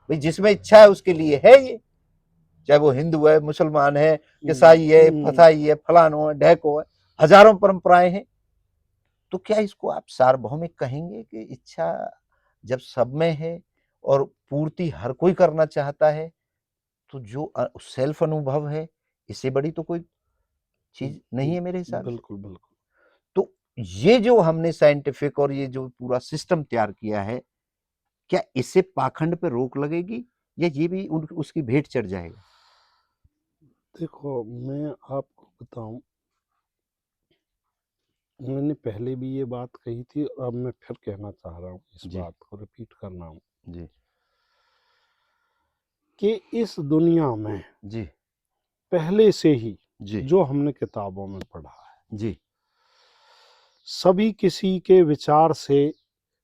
भाई जिसमें इच्छा है उसके लिए है ये, चाहे वो हिंदू है, मुसलमान है, ईसाई है, फसाई है, फलानो है, ढेको है, हजारों परंपराएं हैं। तो क्या इसको आप सार्वभौमिक कहेंगे कि इच्छा जब सब में है और पूर्ति हर कोई करना चाहता है, तो जो सेल्फ अनुभव है, इससे बड़ी तो कोई चीज नहीं है मेरे हिसाब से। बिल्कुल बिल्कुल। तो ये जो हमने साइंटिफिक और ये जो पूरा सिस्टम तैयार किया है, क्या इससे पाखंड पे रोक लगेगी या ये भी उसकी भेंट चढ़ जाएगा? देखो मैं आपको बताऊं, मैंने पहले भी ये बात कही थी और अब मैं फिर कहना चाह रहा हूँ, इस जी बात को रिपीट करना हूँ जी कि इस दुनिया में जी पहले से ही जी जो हमने किताबों में पढ़ा है, जी सभी किसी के विचार से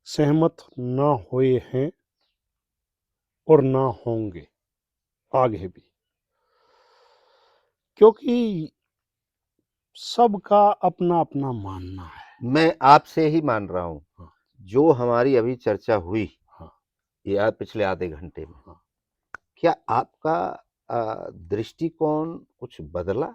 सहमत ना हुए हैं और ना होंगे आगे भी, क्योंकि सबका अपना अपना मानना है। मैं आपसे ही मान रहा हूं, हाँ जो हमारी अभी चर्चा हुई हाँ या पिछले आधे घंटे में, हाँ। क्या आपका दृष्टिकोण कुछ बदला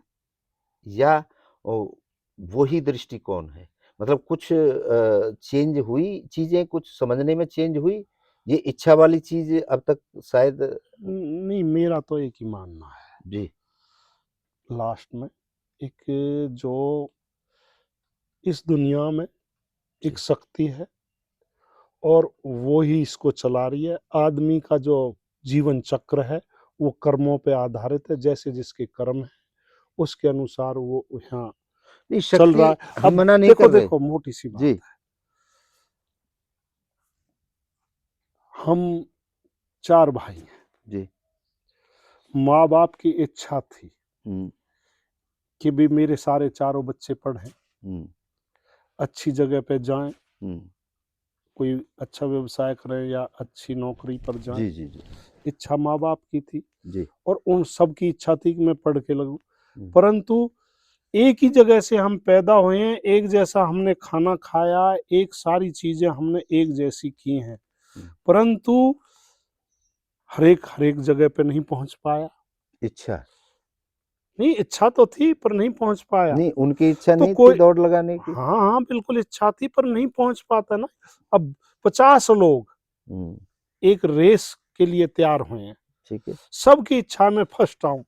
या वही दृष्टिकोण है? मतलब कुछ चेंज हुई चीजें, कुछ समझने में चेंज हुई, ये इच्छा वाली चीज अब तक शायद। नहीं, मेरा तो एक ही मानना है जी लास्ट में, एक जो इस दुनिया में जी एक शक्ति है और वो ही इसको चला रही है। आदमी का जो जीवन चक्र है वो कर्मों पे आधारित है, जैसे जिसके कर्म है उसके अनुसार वो यहाँ नहीं, चल शक्ति रहा है। हम अब मना नहीं देखो कर रहे। देखो मोटी सी बात जी है, हम 4 भाई हैं, जी माँ बाप की इच्छा थी हम्म कि भी मेरे सारे चारों बच्चे पढ़ें, हम्म अच्छी जगह पे जाएं, हम्म कोई अच्छा व्यवसाय करें या अच्छी नौकरी पर जाएं। जी जी जी इच्छा माँ बाप की थी जी और उन सब की इच्छा थी कि मैं पढ़ के लगूं, हम्म परंतु एक ही जगह से हम पैदा हुए हैं, एक जैसा हमने खाना खाया, एक सारी चीजें हमने एक जैसी की हैं, हम्म। परंतु हर एक जगह पे नहीं पहुंच पाया। इच्छा नहीं, इच्छा तो थी पर नहीं पहुंच पाया। नहीं, उनकी इच्छा तो नहीं थी कोई, दौड़ लगाने की। हाँ हाँ बिल्कुल इच्छा थी पर नहीं पहुंच पाता ना। अब 50 लोग हम्म एक रेस के लिए तैयार हुए हैं, ठीक है। सबकी इच्छा में फर्स्ट आऊं,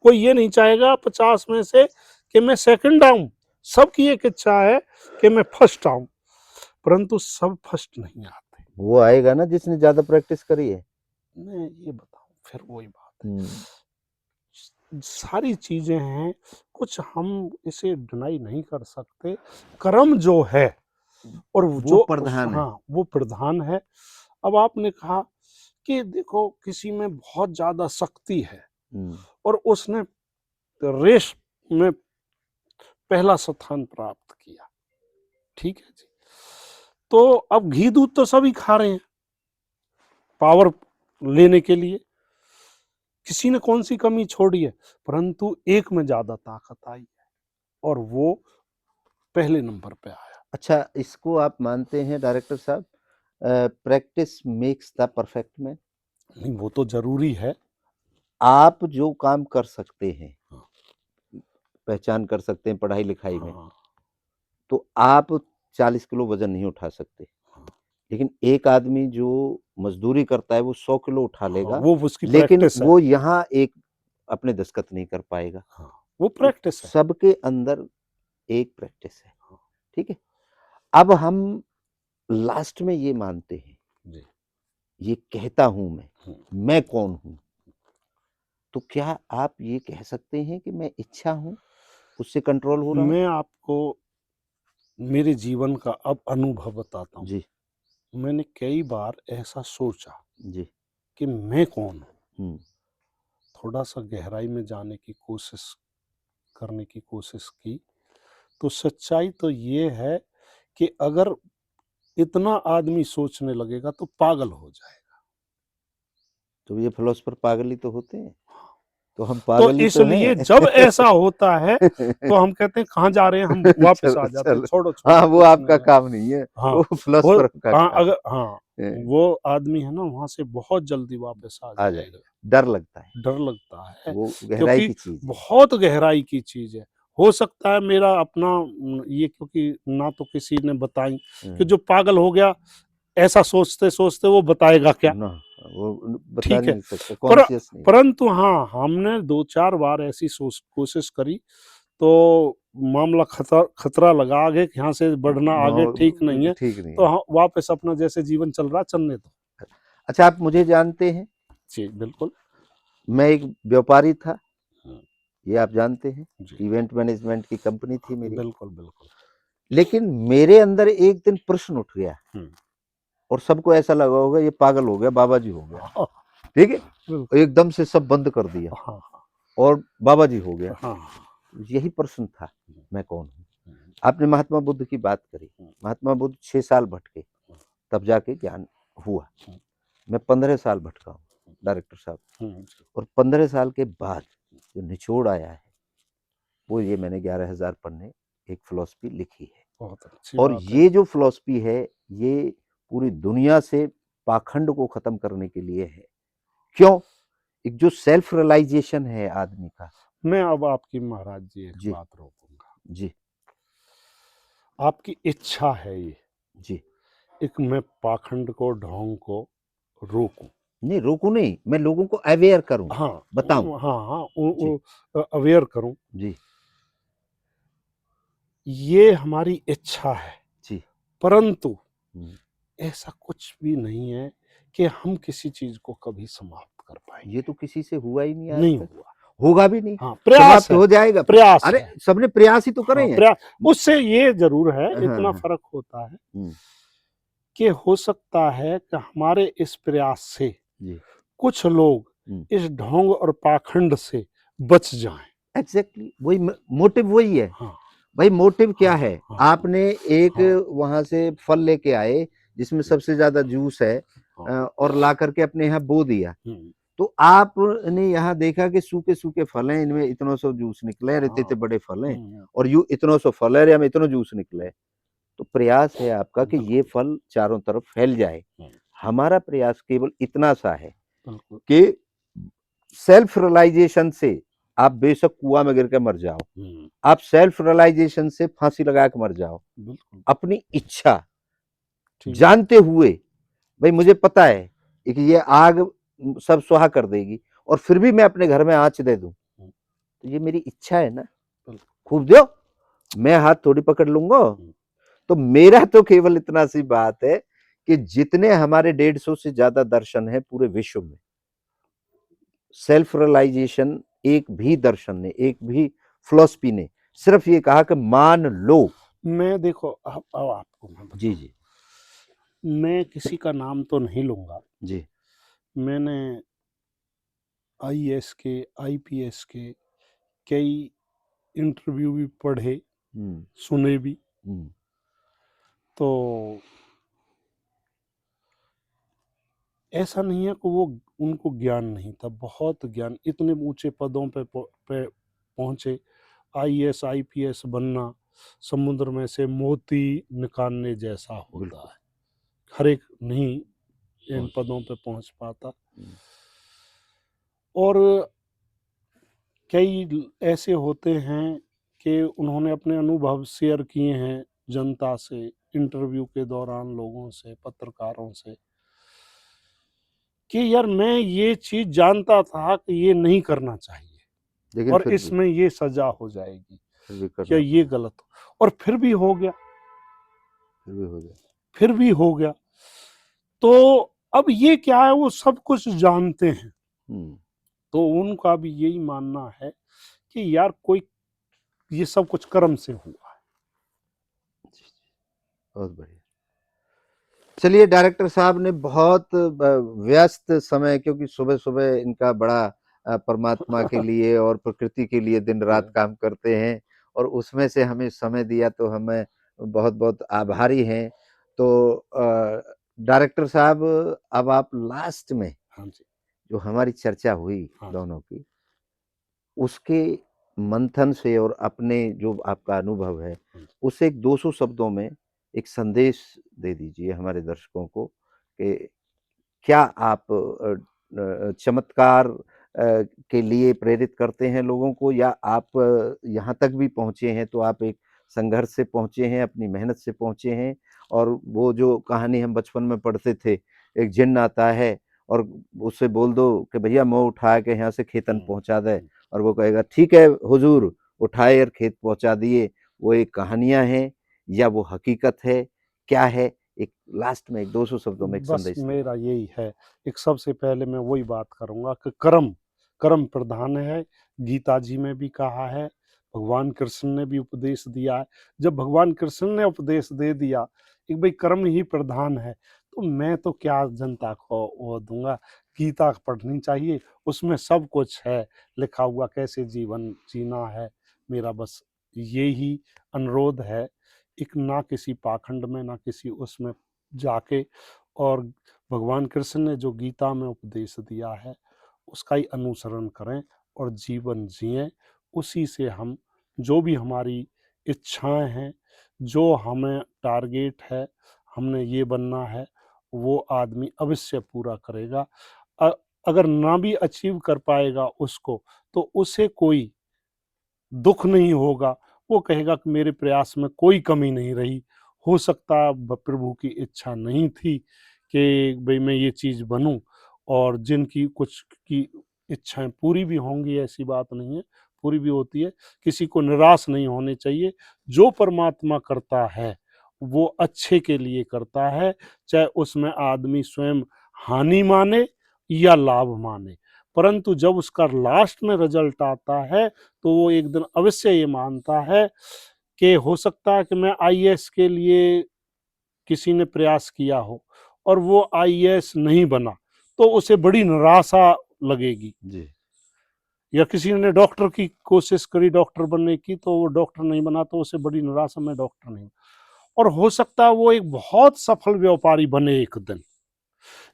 कोई ये नहीं चाहेगा 50 में से कि मैं सेकंड आऊं, सबकी एक इच्छा है कि मैं फर्स्ट आऊं, परंतु सब फर्स्ट नहीं आते। वो आएगा ना जिसने ज्यादा प्रैक्टिस करी है। मैं ये बताऊं, फिर वही बात हम्म है, सारी चीजें हैं, कुछ हम इसे डिनाई नहीं कर सकते। कर्म जो है और वो जो प्रधान है। हाँ वो प्रधान है। अब आपने कहा कि देखो किसी में बहुत ज्यादा शक्ति है हम्म और उसने रेस में पहला स्थान प्राप्त किया, ठीक है जी, तो अब घी दूध तो सभी खा रहे हैं पावर लेने के लिए, किसी ने कौन सी कमी छोड़ी है, परंतु एक में ज्यादा ताकत आई है और वो पहले नंबर पे आया। अच्छा, इसको आप मानते हैं डायरेक्टर साहब, practice makes the perfect man? नहीं, वो तो जरूरी है। आप जो काम कर सकते हैं, हाँ पहचान कर सकते हैं पढ़ाई लिखाई में, हाँ तो आप 40 किलो वजन नहीं उठा सकते, हाँ लेकिन एक आदमी जो मजदूरी करता है वो 100 किलो उठा हाँ, लेगा, वो उसकी लेकिन प्रैक्टिस है। वो यहाँ एक अपने दस्तखत नहीं कर पाएगा। हाँ वो तो प्रैक्टिस है। सबके अंदर एक प्रैक्टिस है। हाँ, ठीक है। अब हम लास्ट में ये मानते हैं, जी। ये कहता हूं मैं कौन हूं, तो क्या आप ये कह सकते हैं कि मैं इच्छा हूं, उससे कंट्रोल हो रहा हूं? मैं आपको मेरे जीवन का अब अनुभव बताता हूँ। जी मैंने कई बार ऐसा सोचा जी कि मैं कौन हूँ, हम्म थोड़ा सा गहराई में जाने की कोशिश करने की कोशिश की, तो सच्चाई तो ये है कि अगर इतना आदमी सोचने लगेगा तो पागल हो जाएगा। तो ये फिलोसफर पागल ही तो होते हैं। तो हम तो पागल ही तो इसलिए हैं। जब ऐसा होता है तो हम कहते हैं कहाँ जा रहे हैं, हम वापस चलो आ जाते हैं, चलो, छोड़ो हाँ छोड़ो वो कुछ आपका नहीं है। काम नहीं है, हाँ, वो वो फिलोसफर का हाँ, काम अगर हाँ, है। वो आदमी है ना वहाँ से बहुत जल्दी वापस आ आ जाएगा। जाएगा, डर लगता है, डर लगता है वो गहराई क्योंकि की चीज है। बहुत गहराई की चीज़ है। हो सकता है मेरा अपना ये, क्योंकि ना तो किसी ने बताई कि जो पागल हो गया ऐसा सोचते-सोचते वो बताएगा क्या? ना, वो बता ठीक है। नहीं सकता, पर कॉन्शियस नहीं। परंतु हाँ, हमने 2-4 बार ऐसी कोशिश करी तो मामला खतरा लगा आगे कि यहाँ से बढ़ना आगे ठीक नहीं है, ठीक नहीं तो है। हाँ, वापस अपना जैसे जीवन चल रहा चलने दो। अच्छा, आप मुझे जानते हैं, जी, बिल्कुल। मैं एक व्यापारी था, हाँ, ये आप जानते हैं, जी। इवेंट मैनेजमेंट की कंपनी थी मेरी। बिल्कुल, बिल्कुल। लेकिन मेरे अंदर एक दिन प्रश्न उठ गया, हुँ। और सबको ऐसा लगा होगा ये पागल हो गया, बाबा जी हो गया, हाँ, ठीक है, बिल्कुल। एकदम से सब बंद कर दिया हाँ, और बाबा जी हो गया। हाँ। यही प्रश्न था, मैं कौन हूँ? हुँ, आपने महात्मा बुद्ध की बात करी, हुँ, महात्मा बुद्ध 6 साल भटके, हुँ, तब जाके ज्ञान हुआ। हुँ, मैं 15 साल भटका हूँ, डायरेक्टर साहब, हुँ, जी। और 15 साल के बाद जो निचोड़ आया है, वो ये मैंने 11,000 पन्ने एक फिलॉसफी लिखी है। बहुत अच्छी और बात है। ये जो फिलॉसफी है, ये पूरी दुनिया से पाखंड को खत्म करने के लिए है। क्यों? एक जो सेल्फ रियलाइजेशन है आदमी का। मैं अब आपकी महाराज जी एक जी, बात रोकूँगा। जी, आपकी इच्छा है ये, जी। एक मैं पाखंड को, ढोंग को रोकूँ। नहीं, रोकूँ नहीं, मैं लोगों को अवेयर करूँ, हाँ, बताऊँ। हाँ, हाँ, जी, अवेयर करूँ। जी, ये हमारी इच्छा है, जी। परंतु हुँ, ऐसा कुछ भी नहीं है कि हम किसी चीज़ को कभी समाप्त कर ये पाएँगे। तो किसी से हुआ ही नहीं आज नहीं तक, हुआ। होगा भी नहीं, हाँ, प्रयास समाप्त है, हो जाएगा। प्रयास अरे, है। सबने प्रयास ही तो करे हाँ, हैं। उससे ये ज़रूर है, हाँ, इतना हाँ। फ़र्क होता है हुँ, कि हो सकता है कि हमारे इस प्रयास से जी, कुछ लोग हुँ। इस ढोंग और पाखंड से बच जाएँ। एग्ज़ैक्टली वही मोटिव वही है। हाँ, भाई मोटिव क्या हाँ, है? हाँ, आपने एक हाँ, वहाँ से फल लेके आए जिसमें सबसे ज़्यादा जूस है, हाँ। और ला करके अपने यहाँ बो दिया। हुँ, तो आपने यहाँ देखा कि सूखे-सूखे फल हैं, इनमें इतना सो जूस निकला है और हाँ। इतने-इतने बड़े फल हैं, हुँ, और यूँ इतना सो फल है और हमें इतना जूस निकला है। तो प्रयास है आपका कि ये बिल्कुल। फल चारों तरफ फैल जाए। हुँ, हमारा प्रयास केवल इतना सा है बिल्कुल। कि सेल्फ रियलाइज़ेशन से आप बेशक कुआँ में गिर के मर जाओ, हुँ, आप सेल्फ रियलाइज़ेशन से फांसी लगा के मर जाओ। बिल्कुल, अपनी इच्छा ठीक बात। जानते हुए, भाई मुझे पता है कि ये आग सब स्वाहा कर देगी, और फिर भी मैं अपने घर में आँच दे दूँ, हुँ, तो ये मेरी इच्छा है ना, बिल्कुल। खूब दो, मैं हाथ थोड़ी पकड़ लूँगा। हुँ, तो मेरा तो केवल इतना सी बात है कि जितने हमारे 150 से ज़्यादा दर्शन हैं पूरे विश्व में, सेल्फ रियलाइज़ेशन एक भी दर्शन ने, एक भी फिलॉसफी ने सिर्फ़ ये कहा कि मान लो। मैं देखो अब आपको मैं जी, बताऊँ, जी, मैं किसी का नाम तो नहीं लूँगा। जी। मैंने आईएएस के, आईपीएस के कई इंटरव्यू भी पढ़े, हुँ, सुने भी। हुँ, तो ऐसा नहीं है कि वो उनको ज्ञान नहीं था, बहुत ज्ञान, इतने ऊँचे पदों पे पहुँचे। आईएएस, आईपीएस बनना समुद्र में से मोती निकालने जैसा होता बिल्कुल, है। हर एक नहीं इन पहुँच पदों पे पहुँच पाता। हुँ, और कई ऐसे होते हैं कि उन्होंने अपने अनुभव शेयर किए हैं जनता से, इंटरव्यू के दौरान लोगों से, पत्रकारों से, कि यार मैं ये चीज़ जानता था कि ये नहीं करना चाहिए लेकिन और इसमें ये सज़ा हो जाएगी फिर भी या करना ये पड़ा, गलत हो, और फिर भी हो गया, फिर भी हो गया। फिर भी हो गया। तो अब ये क्या है, वो सब कुछ जानते हैं, हुँ, तो उनका भी यही मानना है कि यार कोई ये सब कुछ कर्म से हुआ है। जी, जी, बहुत बढ़िया। चलिए, डायरेक्टर साहब ने बहुत व्यस्त समय, क्योंकि सुबह-सुबह इनका बड़ा परमात्मा के लिए और प्रकृति के लिए दिन-रात काम करते हैं, और उसमें से हमें समय दिया, तो हमें बहुत-बहुत आभारी हैं। तो डायरेक्टर साहब, अब आप लास्ट में हाँ जी, जो हमारी चर्चा हुई हाँ जी। दोनों की, उसके मंथन से और अपने जो आपका अनुभव है, उसे एक 200 शब्दों में एक संदेश दे दीजिए हमारे दर्शकों को कि क्या आप चमत्कार के लिए प्रेरित करते हैं लोगों को, या आप यहाँ तक भी पहुँचे हैं तो आप एक संघर्ष से पहुँचे हैं, अपनी मेहनत से पहुँचे हैं, और वो जो कहानी हम बचपन में पढ़ते थे, एक जिन्न आता है और उससे बोल दो कि भैया मुँह उठा के यहाँ से खेतन पहुँचा दे, और वो कहेगा ठीक है हुजूर, उठाए और खेत पहुँचा दिए। वो एक कहानियाँ हैं या वो हकीकत है, क्या है? एक लास्ट में एक 200 शब्दों में एक बस संदेश दें। मेरा यही है, एक सबसे पहले मैं वही बात करूँगा कि कर्म, कर्म प्रधान है। गीता जी में भी कहा है, भगवान कृष्ण ने भी उपदेश दिया है। जब भगवान कृष्ण ने उपदेश दे दिया कि भई कर्म ही प्रधान है, तो मैं तो क्या जनता को वो दूँगा। गीता पढ़नी चाहिए, उसमें सब कुछ है लिखा हुआ, कैसे जीवन जीना है। मेरा बस यही अनुरोध है, एक ना किसी पाखंड में, ना किसी उसमें जाके, और भगवान कृष्ण ने जो गीता में उपदेश दिया है उसका ही अनुसरण करें और जीवन जिएं। उसी से हम जो भी हमारी इच्छाएं हैं, जो हमें टारगेट है, हमने ये बनना है, वो आदमी अवश्य पूरा करेगा। अ, अगर ना भी अचीव कर पाएगा उसको, तो उसे कोई दुःख नहीं होगा। वो कहेगा कि मेरे प्रयास में कोई कमी नहीं रही। हो सकता है प्रभु की इच्छा नहीं थी कि भई मैं ये चीज़ बनूँ, और जिनकी कुछ की इच्छाएँ पूरी भी होंगी, ऐसी बात नहीं है, पूरी भी होती है। किसी को निराश नहीं होने चाहिए। जो परमात्मा करता है, वो अच्छे के लिए करता है, चाहे उसमें आदमी स्वयं हानि माने या लाभ माने। परंतु जब उसका लास्ट में रिज़ल्ट आता है, तो वो एक दिन अवश्य ये मानता है कि हो सकता है कि मैं आईएएस के लिए किसी ने प्रयास किया हो और वो आईएएस नहीं बना, तो उसे बड़ी निराशा लगेगी। जी। या किसी ने डॉक्टर की कोशिश करी डॉक्टर बनने की, तो वो डॉक्टर नहीं बना, तो उसे बड़ी निराशा, मैं डॉक्टर नहीं। और हो सकता है वो एक बहुत सफल व्यापारी बने एक दिन,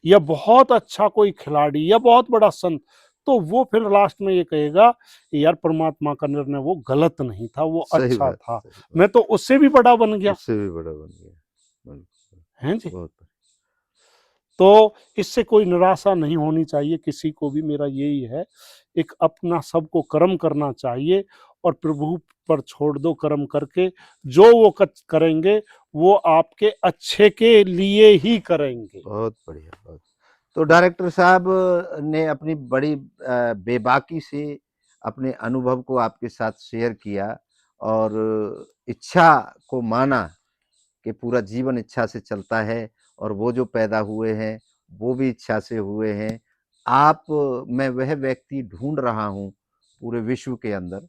या बहुत अच्छा कोई खिलाड़ी, या बहुत बड़ा संत, तो वो फिर लास्ट में ये कहेगा यार परमात्मा का निर्णय वो गलत नहीं था, वो सही अच्छा बात, था, सही बात। मैं तो उससे भी बड़ा बन गया। उससे भी बड़ा बन गया। बिल्कुल, हैं जी। बहुत तो इससे कोई निराशा नहीं होनी चाहिए किसी को भी। मेरा यही है, एक अपना सबको कर्म करना चाहिए और प्रभु पर छोड़ दो कर्म करके। जो वो करेंगे वो आपके अच्छे के लिए ही करेंगे। बहुत बढ़िया, बहुत। तो डायरेक्टर साहब ने अपनी बड़ी बेबाकी से अपने अनुभव को आपके साथ शेयर किया, और इच्छा को माना कि पूरा जीवन इच्छा से चलता है, और वो जो पैदा हुए हैं वो भी इच्छा से हुए हैं। आप मैं वह व्यक्ति ढूंढ रहा हूँ पूरे विश्व के अंदर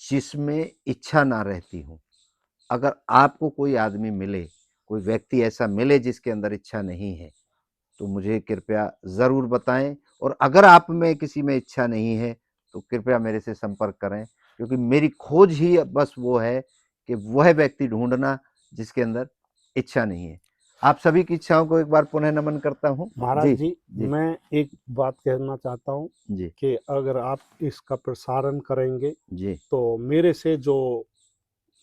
जिसमें इच्छा ना रहती हो। अगर आपको कोई आदमी मिले, कोई व्यक्ति ऐसा मिले जिसके अंदर इच्छा नहीं है, तो मुझे कृपया ज़रूर बताएं, और अगर आप में किसी में इच्छा नहीं है तो कृपया मेरे से संपर्क करें, क्योंकि मेरी खोज ही बस वो है कि वह व्यक्ति ढूंढना जिसके अंदर इच्छा नहीं है। आप सभी की इच्छाओं को एक बार पुनः नमन करता हूँ। महाराज जी, जी, जी, मैं एक बात कहना चाहता हूँ जी, कि अगर आप इसका प्रसारण करेंगे, जी, तो मेरे से जो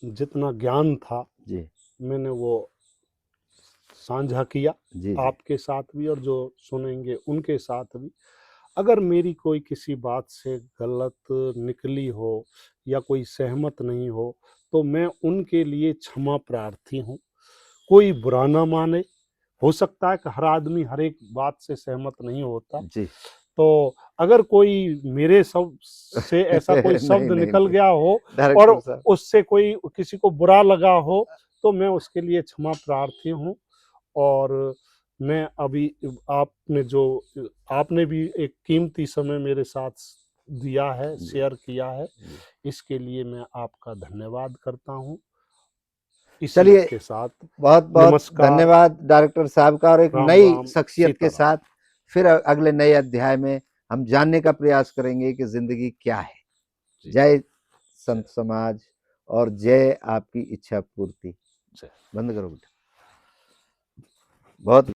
जितना ज्ञान था जी, मैंने वो साझा किया जी, जी, आपके साथ भी, और जो सुनेंगे उनके साथ भी। अगर मेरी कोई किसी बात से गलत निकली हो या कोई सहमत नहीं हो, तो मैं उनके लिए क्षमा प्रार्थी हूँ। कोई बुरा ना माने। हो सकता है कि हर आदमी हर एक बात से सहमत नहीं होता। जी। तो अगर कोई मेरे शब्द से ऐसा कोई नहीं, शब्द नहीं, निकल नहीं, गया हो और डायरेक्टर साहब। उससे कोई किसी को बुरा लगा हो, तो मैं उसके लिए क्षमा प्रार्थी हूँ। और मैं अभी आपने जो आपने भी एक कीमती समय मेरे साथ दिया है, जी, शेयर किया है, जी। इसके लिए मैं आपका धन्यवाद करता हूँ। इसी चलिए, के साथ बहुत बहुत नमस्कार, धन्यवाद डायरेक्टर साहब का, और एक राम नई राम, शख्सियत के सीताराम। साथ फिर अगले नए अध्याय में हम जानने का प्रयास करेंगे कि जिंदगी क्या है। जी, जय संत समाज, और जय आपकी इच्छा पूर्ति। जय। बंद करो बेटा। बहुत